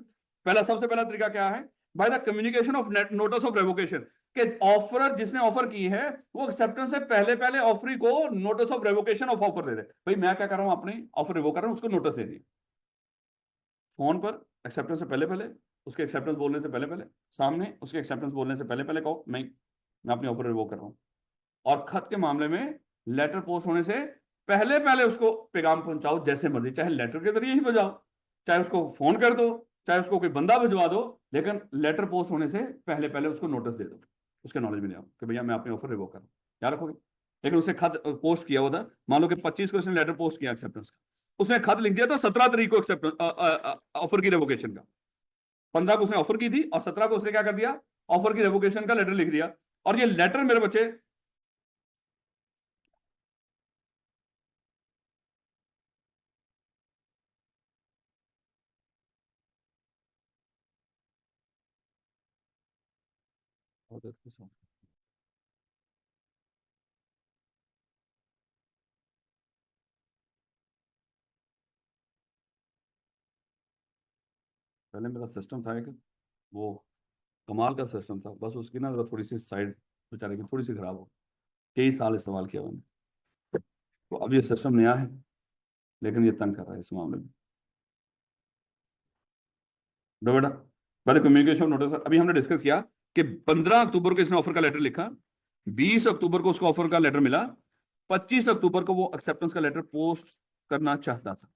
पहला, सबसे पहला तरीका क्या है? By the communication of notice of revocation, कि ऑफरर जिसने ऑफर की है वो एक्सेप्टेंस से पहले पहले ऑफरी को notice of revocation of offer दे दे। भाई मैं क्या कर रहा हूं, अपनी ऑफर रिवोक कर रहा हूं, उसको नोटिस दे दिए फोन पर, एक्सेप्टेंस से पहले पहले, उसके एक्सेप्टेंस बोलने से पहले पहले, सामने उसके एक्सेप्टेंस बोलने से पहले पहले कहो मैं अपनी ऑफर रिवोक कर रहा हूं। और खत के मामले में लेटर पोस्ट होने से पहले पहले उसको पैगाम पहुंचाओ, जैसे मर्जी, चाहे लेटर के जरिए ही बजाओ, चाहे उसको फोन कर दो, चाहे उसको कोई बंदा भिजवा दो, लेकिन लेटर पोस्ट होने से पहले पहले उसको नोटिस दे दो, उसके नॉलेज में ले आओ कि भैया मैं अपनी ऑफर रिवोक कर रहा हूं। याद रखोगे? लेकिन उसने खत पोस्ट किया हुआ था, मान लो कि 25 को उसने लेटर पोस्ट किया एक्सेप्टेंस का, उसने खत लिख दिया था 17 तारीख को एक्सेप्टेंस ऑफर की रेवोकेशन का, 15 को उसने ऑफर की थी और 17 को उसने क्या कर दिया, ऑफर की रेवोकेशन का लेटर लिख दिया। और ये लेटर मेरे बच्चे, पहले मेरा सिस्टम था एक, वो कमाल का सिस्टम था, बस उसकी ना जरा थोड़ी सी साइड बेचारे की थोड़ी सी खराब हो, कई साल इस्तेमाल किया मैंने, तो अब ये सिस्टम नया है, लेकिन ये तंग कर रहा है इस मामले में। तो बेटा, पहले कम्युनिकेशन नोटिस अभी हमने डिस्कस किया कि 15 अक्टूबर को इसने ऑफर का लेटर लिखा, 20 अक्टूबर को उसको ऑफर का लेटर मिला, 25 अक्टूबर को वो एक्सेप्टेंस का लेटर पोस्ट करना चाहता था।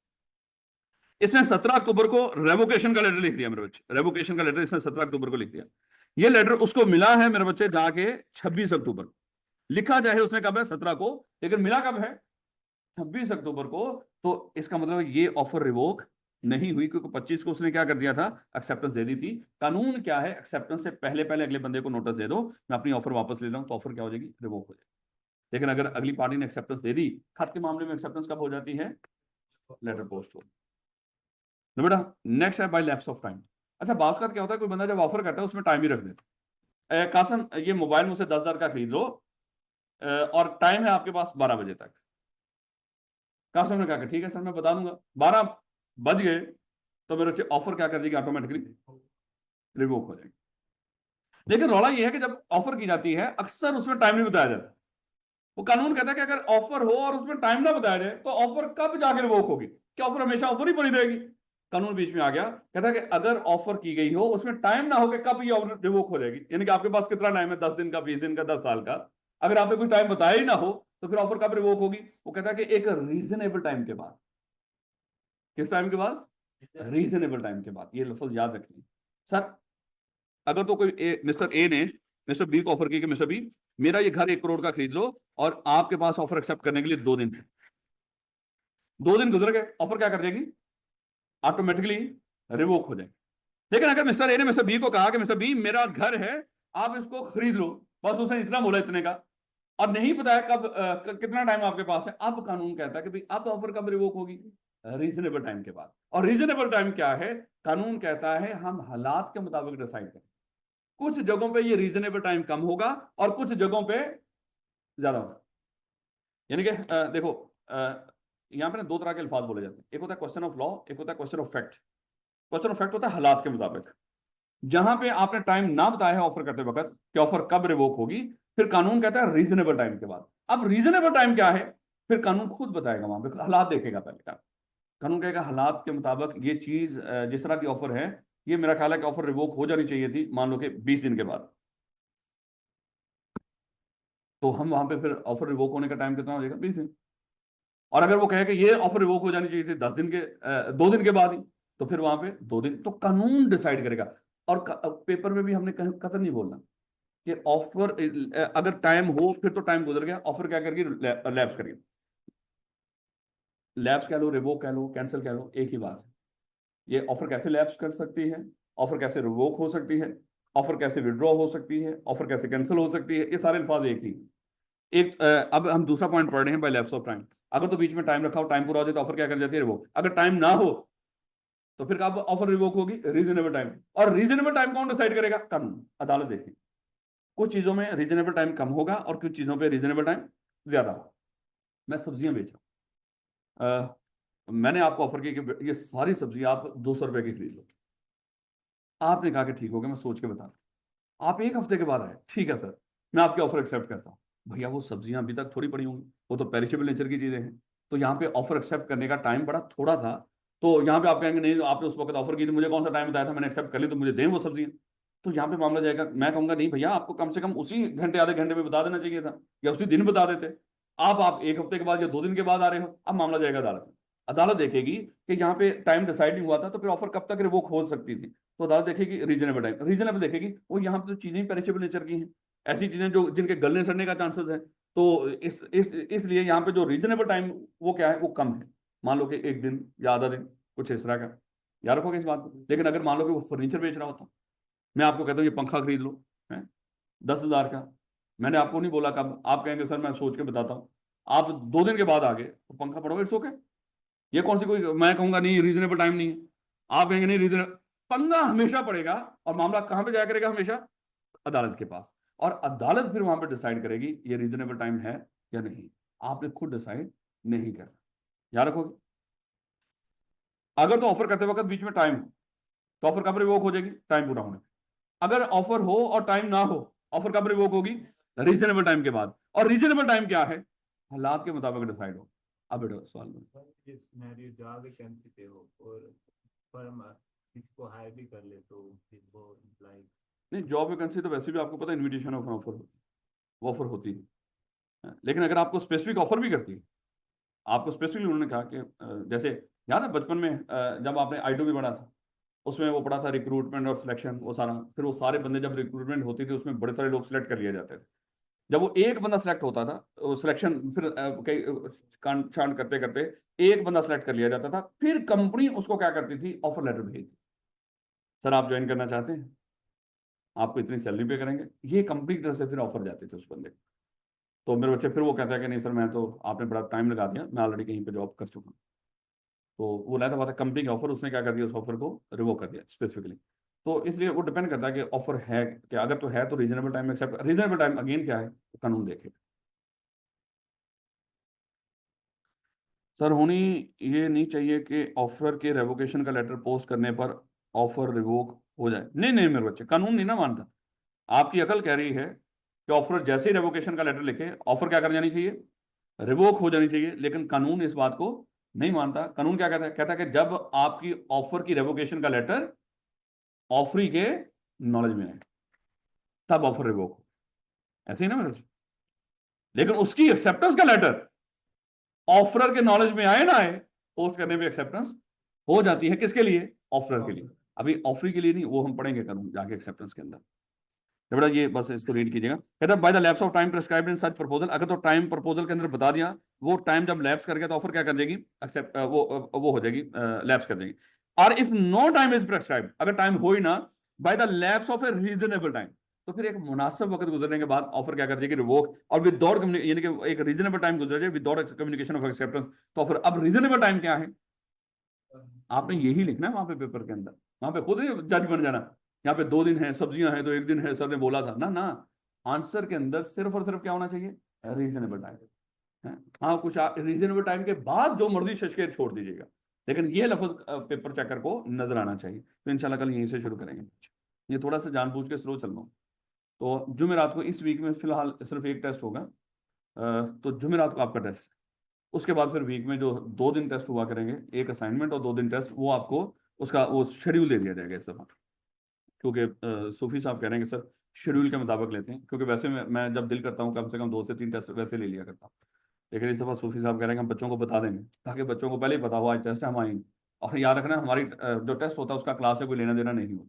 इसने 17 अक्टूबर को रेवोकेशन का लेटर लिख दिया मेरे बच्चे, रेवोकेशन का लेटर इसने 17 अक्टूबर को लिख दिया। ये लेटर उसको मिला है मेरे बच्चे जाके 26 अक्टूबर को, लिखा चाहे उसने कब है 17 को, लेकिन मिला कब है 26 अक्टूबर को। तो इसका मतलब ये ऑफर रिवोक नहीं हुई, क्योंकि 25 को उसने क्या कर दिया था, एक्सेप्टेंस दे दी थी। कानून क्या है, एक्सेप्टेंस से पहले पहले अगले बंदे को नोटिस दे दो, मैं अपनी ऑफर वापस ले रहा हूं, तो ऑफर क्या हो जाएगी, रिवोक हो जाएगी। लेकिन अगर अगली पार्टी ने एक्सेप्टेंस दे दी, खत के मामले में एक्सेप्टेंस कब हो जाती है, लेटर पोस्ट हो। तो बेटा नेक्स्ट है बाय लैप्स ऑफ टाइम। अच्छा, बात का क्या होता है, कोई बंदा जब ऑफर करता है उसमें टाइम ही रख देता है, कासम ये मोबाइल मुझसे 10,000 का खरीद लो, और टाइम है आपके पास 12 बजे तक। कासम ने कहा ठीक है सर मैं बता दूंगा, 12 बज गए तो मेरे ऑफर क्या कर देगी, ऑटोमेटिकली रिवोक हो जाएगी। लेकिन रौला यह है कि जब ऑफर की जाती है अक्सर उसमें टाइम नहीं बताया जाता। वो कानून कहता है कि अगर ऑफर हो और उसमें टाइम ना बताया जाए तो ऑफर कब जाके रिवोक होगी, क्या ऑफर हमेशा ऑफर ही पड़ी रहेगी? कानून बीच में आ गया, कहता है कि अगर ऑफर की गई हो उसमें टाइम ना हो कि कब ये ऑफर रिवोक हो जाएगी, यानी कि आपके पास कितना टाइम है, 10 दिन का, 20 दिन का, 10 साल का, अगर आपने कोई टाइम बताया ही ना हो तो फिर ऑफर कब रिवोक होगी? वो कहता है कि एक रीजनेबल टाइम के बाद। किस टाइम के बाद? रीजनेबल टाइम के बाद। ये लफ्ज याद रखिए सर। अगर तो कोई मिस्टर ए ने मिस्टर बी को ऑफर की कि मिस्टर बी मेरा ये घर 1 करोड़ का खरीद लो, और आपके पास ऑफर एक्सेप्ट करने के लिए 2 दिन है। 2 दिन गुजर गए, ऑफर क्या कर देगी, ऑटोमेटिकली रिवोक हो जाएगी। लेकिन अगर मिस्टर ए ने मिस्टर बी को कहा कि मिस्टर बी मेरा घर है, आप इसको खरीद लो, बस उसने इतना बोला इतने का, और नहीं बताया कब कितना टाइम आपके पास है, अब कानून कहता है कि भाई अब ऑफर कब रिवोक होगी, रीजनेबल टाइम के बाद। और रीजनेबल टाइम क्या है, कानून कहता है हम हालात के मुताबिक डिसाइड करें। कुछ जगहों पे ये रीजनेबल टाइम कम होगा और कुछ जगहों पे ज्यादा होगा। यानी कि देखो, यहाँ पे ना 2 तरह के अल्फाज बोले जाते हैं, एक होता है क्वेश्चन ऑफ लॉ, एक होता है question of fact. Question of fact होता है हालात के मुताबिक, जहां पे आपने टाइम ना बताया है ऑफर करते वक्त कि ऑफर कब रिवोक होगी, फिर कानून कहता है रीजनेबल टाइम के बाद। अब रीजनेबल टाइम क्या है, फिर कानून खुद बताएगा, वहां पे हालात देखेगा पहले का। कानून कहेगा हालात के मुताबिक ये चीज जिस तरह की ऑफर है, ये मेरा ख्याल है कि ऑफर रिवोक हो जानी चाहिए थी, मान लो कि 20 दिन के बाद, तो हम वहां पे फिर ऑफर रिवोक होने का टाइम कितना हो जाएगा, 20 दिन। और अगर वो कहे कि ये ऑफर रिवोक हो जानी चाहिए थी 10 दिन के 2 दिन के बाद ही, तो फिर वहां पे 2 दिन, तो कानून डिसाइड करेगा। और पेपर में भी हमने कतई नहीं बोलना कि ऑफर अगर टाइम हो फिर तो टाइम गुजर गया, ऑफर क्या करेगी, लैप्स करेगी। लैप्स कह लो, रिवोक कह लो, कैंसिल कह लो, एक ही बात है। ये ऑफर कैसे लैप्स कर सकती है, ऑफर कैसे रिवोक हो सकती है, ऑफर कैसे विड्रॉ हो सकती है, ऑफर कैसे कैंसिल हो सकती है, ये सारे अल्फाज एक ही। एक अब हम दूसरा पॉइंट पढ़ रहे हैं बाय लैप्स ऑफ टाइम। अगर तो बीच में टाइम रखा हो, टाइम पूरा हो जाए तो ऑफर क्या कर जाती है, रिवोक। अगर टाइम ना हो तो फिर कब ऑफर रिवोक होगी, रीजनेबल टाइम। और रीजनेबल टाइम कौन डिसाइड करेगा, कानून, अदालत देखेगी। कुछ चीजों में रीजनेबल टाइम कम होगा और कुछ चीजों पे रीजनेबल टाइम ज्यादा होगा। मैं सब्जियां बेच रहा हूं, मैंने आपको ऑफर किया कि ये सारी सब्जियां आप 200 रुपए की खरीद लो। आपने कहा कि ठीक हो गया, मैं सोच के बता रहा। आप एक हफ्ते के बाद आए, ठीक है सर मैं आपके ऑफर एक्सेप्ट करता हूँ। भैया वो सब्जियां अभी तक थोड़ी पड़ी होंगी, वो तो पेरिशेबल नेचर की चीजें हैं। तो यहाँ पे ऑफर एक्सेप्ट करने का टाइम बड़ा थोड़ा था। तो यहाँ पे आप कहेंगे नहीं आपने उस वक्त ऑफर की थी, मुझे कौन सा टाइम बताया था, मैंने एक्सेप्ट कर ली तो मुझे दें वो सब्जियां। तो यहाँ पे मामला जाएगा, मैं कहूंगा नहीं भैया आपको कम से कम उसी घंटे आधे घंटे में बता देना चाहिए था, या उसी दिन बता देते। आप एक हफ्ते के बाद या 2 दिन के बाद आ रहे हो। अब मामला जाएगा अदालत में। अदालत देखेगी कि यहाँ पे टाइम डिसाइड नहीं हुआ था तो फिर ऑफर कब तक रिवोक हो सकती थी। तो अदालत देखेगी रीजनेबल टाइम, रीजनेबल देखेगी वो यहाँ पे तो चीजें पेरिशेबल नेचर की हैं, ऐसी चीजें जो जिनके गलने सड़ने का चांसेस है। तो इसलिए यहाँ पे जो रीजनेबल टाइम वो क्या है, वो कम है। मान लो कि एक दिन या आधा दिन, कुछ इस तरह का। याद रखोगे इस बात को। लेकिन अगर मान लो कि वो फर्नीचर बेच रहा होता, मैं आपको कहता हूँ ये पंखा खरीद लो, है 10,000 का, मैंने आपको नहीं बोला कब, आप कहेंगे सर मैं सोच के बताता हूँ, आप 2 दिन के बाद आ गए तो पंखा पड़ोगे, इट्स ओके। ये कौन सी कोई, मैं कहूंगा नहीं रीजनेबल टाइम नहीं है, आप कहेंगे नहीं रीजनेबल। पंगा हमेशा पड़ेगा। और मामला कहां पे जाया करेगा, हमेशा अदालत के पास। और अदालत फिर वहां पे डिसाइड करेगी ये रीजनेबल टाइम है या नहीं। आपने खुद डिसाइड नहीं करना। याद रखोगे। अगर तो ऑफर करते वक्त बीच में टाइम हो तो ऑफर कब रिवोक हो जाएगी, टाइम पूरा होने पे। अगर ऑफर हो और टाइम ना हो, ऑफर कब रिवोक होगी, रीजनेबल टाइम के बाद। और रीजनेबल टाइम क्या है, हालात के मुताबिक डिसाइड हो। अब बेटा सवाल में ये सिनेरियो जॉब वैकेंसी पे हो और फर्म किसी को हायर भी कर ले तो फिर वो एम्प्लॉय। नहीं, जॉब वैकेंसी तो वैसे भी आपको पता है इन्विटेशन ऑफ ऑफर होती है, वो ऑफर होती है। लेकिन अगर आपको स्पेसिफिक ऑफर भी करती है, आपको स्पेसिफिकली उन्होंने कहा कि जैसे याद है बचपन में जब आपने आई2 भी पढ़ा था, उसमें वो पढ़ा था रिक्रूटमेंट और सिलेक्शन, वो सारा। फिर वो सारे बंदे जब रिक्रूटमेंट होती थी उसमें बड़े सारे लोग सिलेक्ट कर लिए जाते थे। जब वो एक बंदा सेलेक्ट होता था, सिलेक्शन फिर कई कांड छांड करते करते एक बंदा सेलेक्ट कर लिया जाता था, फिर कंपनी उसको क्या करती थी, ऑफर लेटर भेजती। सर आप ज्वाइन करना चाहते हैं, आपको इतनी सैलरी पे करेंगे, ये कंपनी की तरफ से फिर ऑफर जाते थे उस बंदे को। तो मेरे बच्चे फिर वो कहता है कि नहीं सर मैं तो, आपने बड़ा टाइम लगा दिया, मैं ऑलरेडी कहीं पे जॉब कर चुका हूँ। तो वो लाता बात है कंपनी के ऑफर, उसने क्या कर दिया, उस ऑफर को रिवोक कर दिया स्पेसिफिकली। तो इसलिए वो डिपेंड करता है कि ऑफर है कि अगर तो है तो रीजनेबल टाइम में एक्सेप्ट। रीजनेबल टाइम अगेन क्या है, कानून देखे। सर होनी ये नहीं चाहिए कि ऑफर के रेवोकेशन का लेटर पोस्ट करने पर ऑफर रिवोक हो जाए। नहीं नहीं मेरे बच्चे, कानून नहीं ना मानता। आपकी अकल कह रही है कि ऑफर जैसे ही रेवोकेशन का लेटर लिखे ऑफर क्या कर जानी चाहिए, रिवोक हो जानी चाहिए। लेकिन कानून इस बात को नहीं मानता। कानून क्या कहता है, कहता है कि जब आपकी ऑफर की रेवोकेशन का लेटर ऑफरी के नॉलेज में आए तब ऑफर रिवोक हो। ऐसे ही ना मेरे बच्चे। लेकिन उसकी एक्सेप्टेंस का लेटर ऑफरर के नॉलेज में आए ना आए, पोस्ट करने में एक्सेप्टेंस हो जाती है। किसके लिए, ऑफरर के लिए। अभी ऑफरी के लिए नहीं, वो हम पढ़ेंगे कानून जाके एक्सेप्टेंस के अंदर। तो बेटा ये बस इसको रीड कीजिएगा। कहता है by the lapse of time prescribed in such proposal. अगर तो टाइम प्रपोजल के अंदर बता दिया, वो टाइम जब लैप्स कर गया तो ऑफर क्या कर देगी, एक्सेप्ट वो हो जाएगी, लैप्स कर देगी। और if no time is prescribed, अगर टाइम हो ही ना, by the lapse of a reasonable time, तो फिर एक मुनासिब वक्त गुजरने के बाद ऑफर क्या कर देगी, रिवोक। और विदाउट यानी कि एक रीजनेबल टाइम गुजर जाए विदाउट कम्युनिकेशन ऑफ एक्सेप्टेंस, तो ऑफर। अब रीजनेबल टाइम क्या है, आपने यही लिखना है वहां पे पेपर के अंदर। वहां पे खुद ही जज बन जाना। यहाँ पे 2 दिन है, सब्जियां हैं तो एक दिन है, सर ने बोला था ना ना। आंसर के अंदर सिर्फ और सिर्फ क्या होना चाहिए, रीजनेबल टाइम है। हाँ कुछ रीजनेबल टाइम के बाद जो मर्जी शशकेर छोड़ दीजिएगा, लेकिन ये लफ्ज पेपर चेकर को नजर आना चाहिए। तो इंशाल्लाह कल यहीं से शुरू करेंगे। ये थोड़ा सा जानबूझ के स्लो चल रहा हूँ। तो जुमेरात को इस वीक में फिलहाल सिर्फ एक टेस्ट होगा। तो जुमेरात को आपका टेस्ट। उसके बाद फिर वीक में जो 2 दिन टेस्ट हुआ करेंगे, एक असाइनमेंट और 2 दिन टेस्ट, वो आपको उसका वो शेड्यूल दे दिया जाएगा इस दफा। क्योंकि सूफी साहब कह रहे हैं कि सर शेड्यूल के मुताबिक लेते हैं, क्योंकि वैसे मैं जब दिल करता हूँ कम से कम 2 से 3 टेस्ट वैसे ले लिया करता हूँ। लेकिन इस दफा सूफी साहब कह रहे हैं कि हम बच्चों को बता देंगे, ताकि बच्चों को पहले ही पता हो आज टेस्ट है, हम आएंगे। और याद रखना हमारी जो टेस्ट होता है उसका क्लास से कोई लेना देना नहीं होता।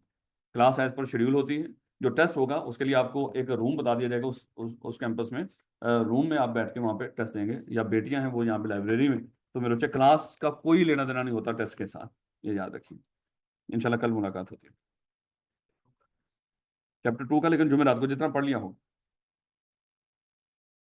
क्लास एज पर शेड्यूल होती है। जो टेस्ट होगा उसके लिए आपको एक रूम बता दिया जाएगा उस कैंपस में। रूम में आप बैठ के वहाँ पे टेस्ट देंगे, या बेटियां हैं वो यहाँ पे लाइब्रेरी में। तो मेरे बच्चे क्लास का कोई लेना देना नहीं होता टेस्ट के साथ, ये याद रखिए। इंशाल्लाह कल मुलाकात होती है चैप्टर 2 का, लेकिन जुमेरात को जितना पढ़ लिया हो।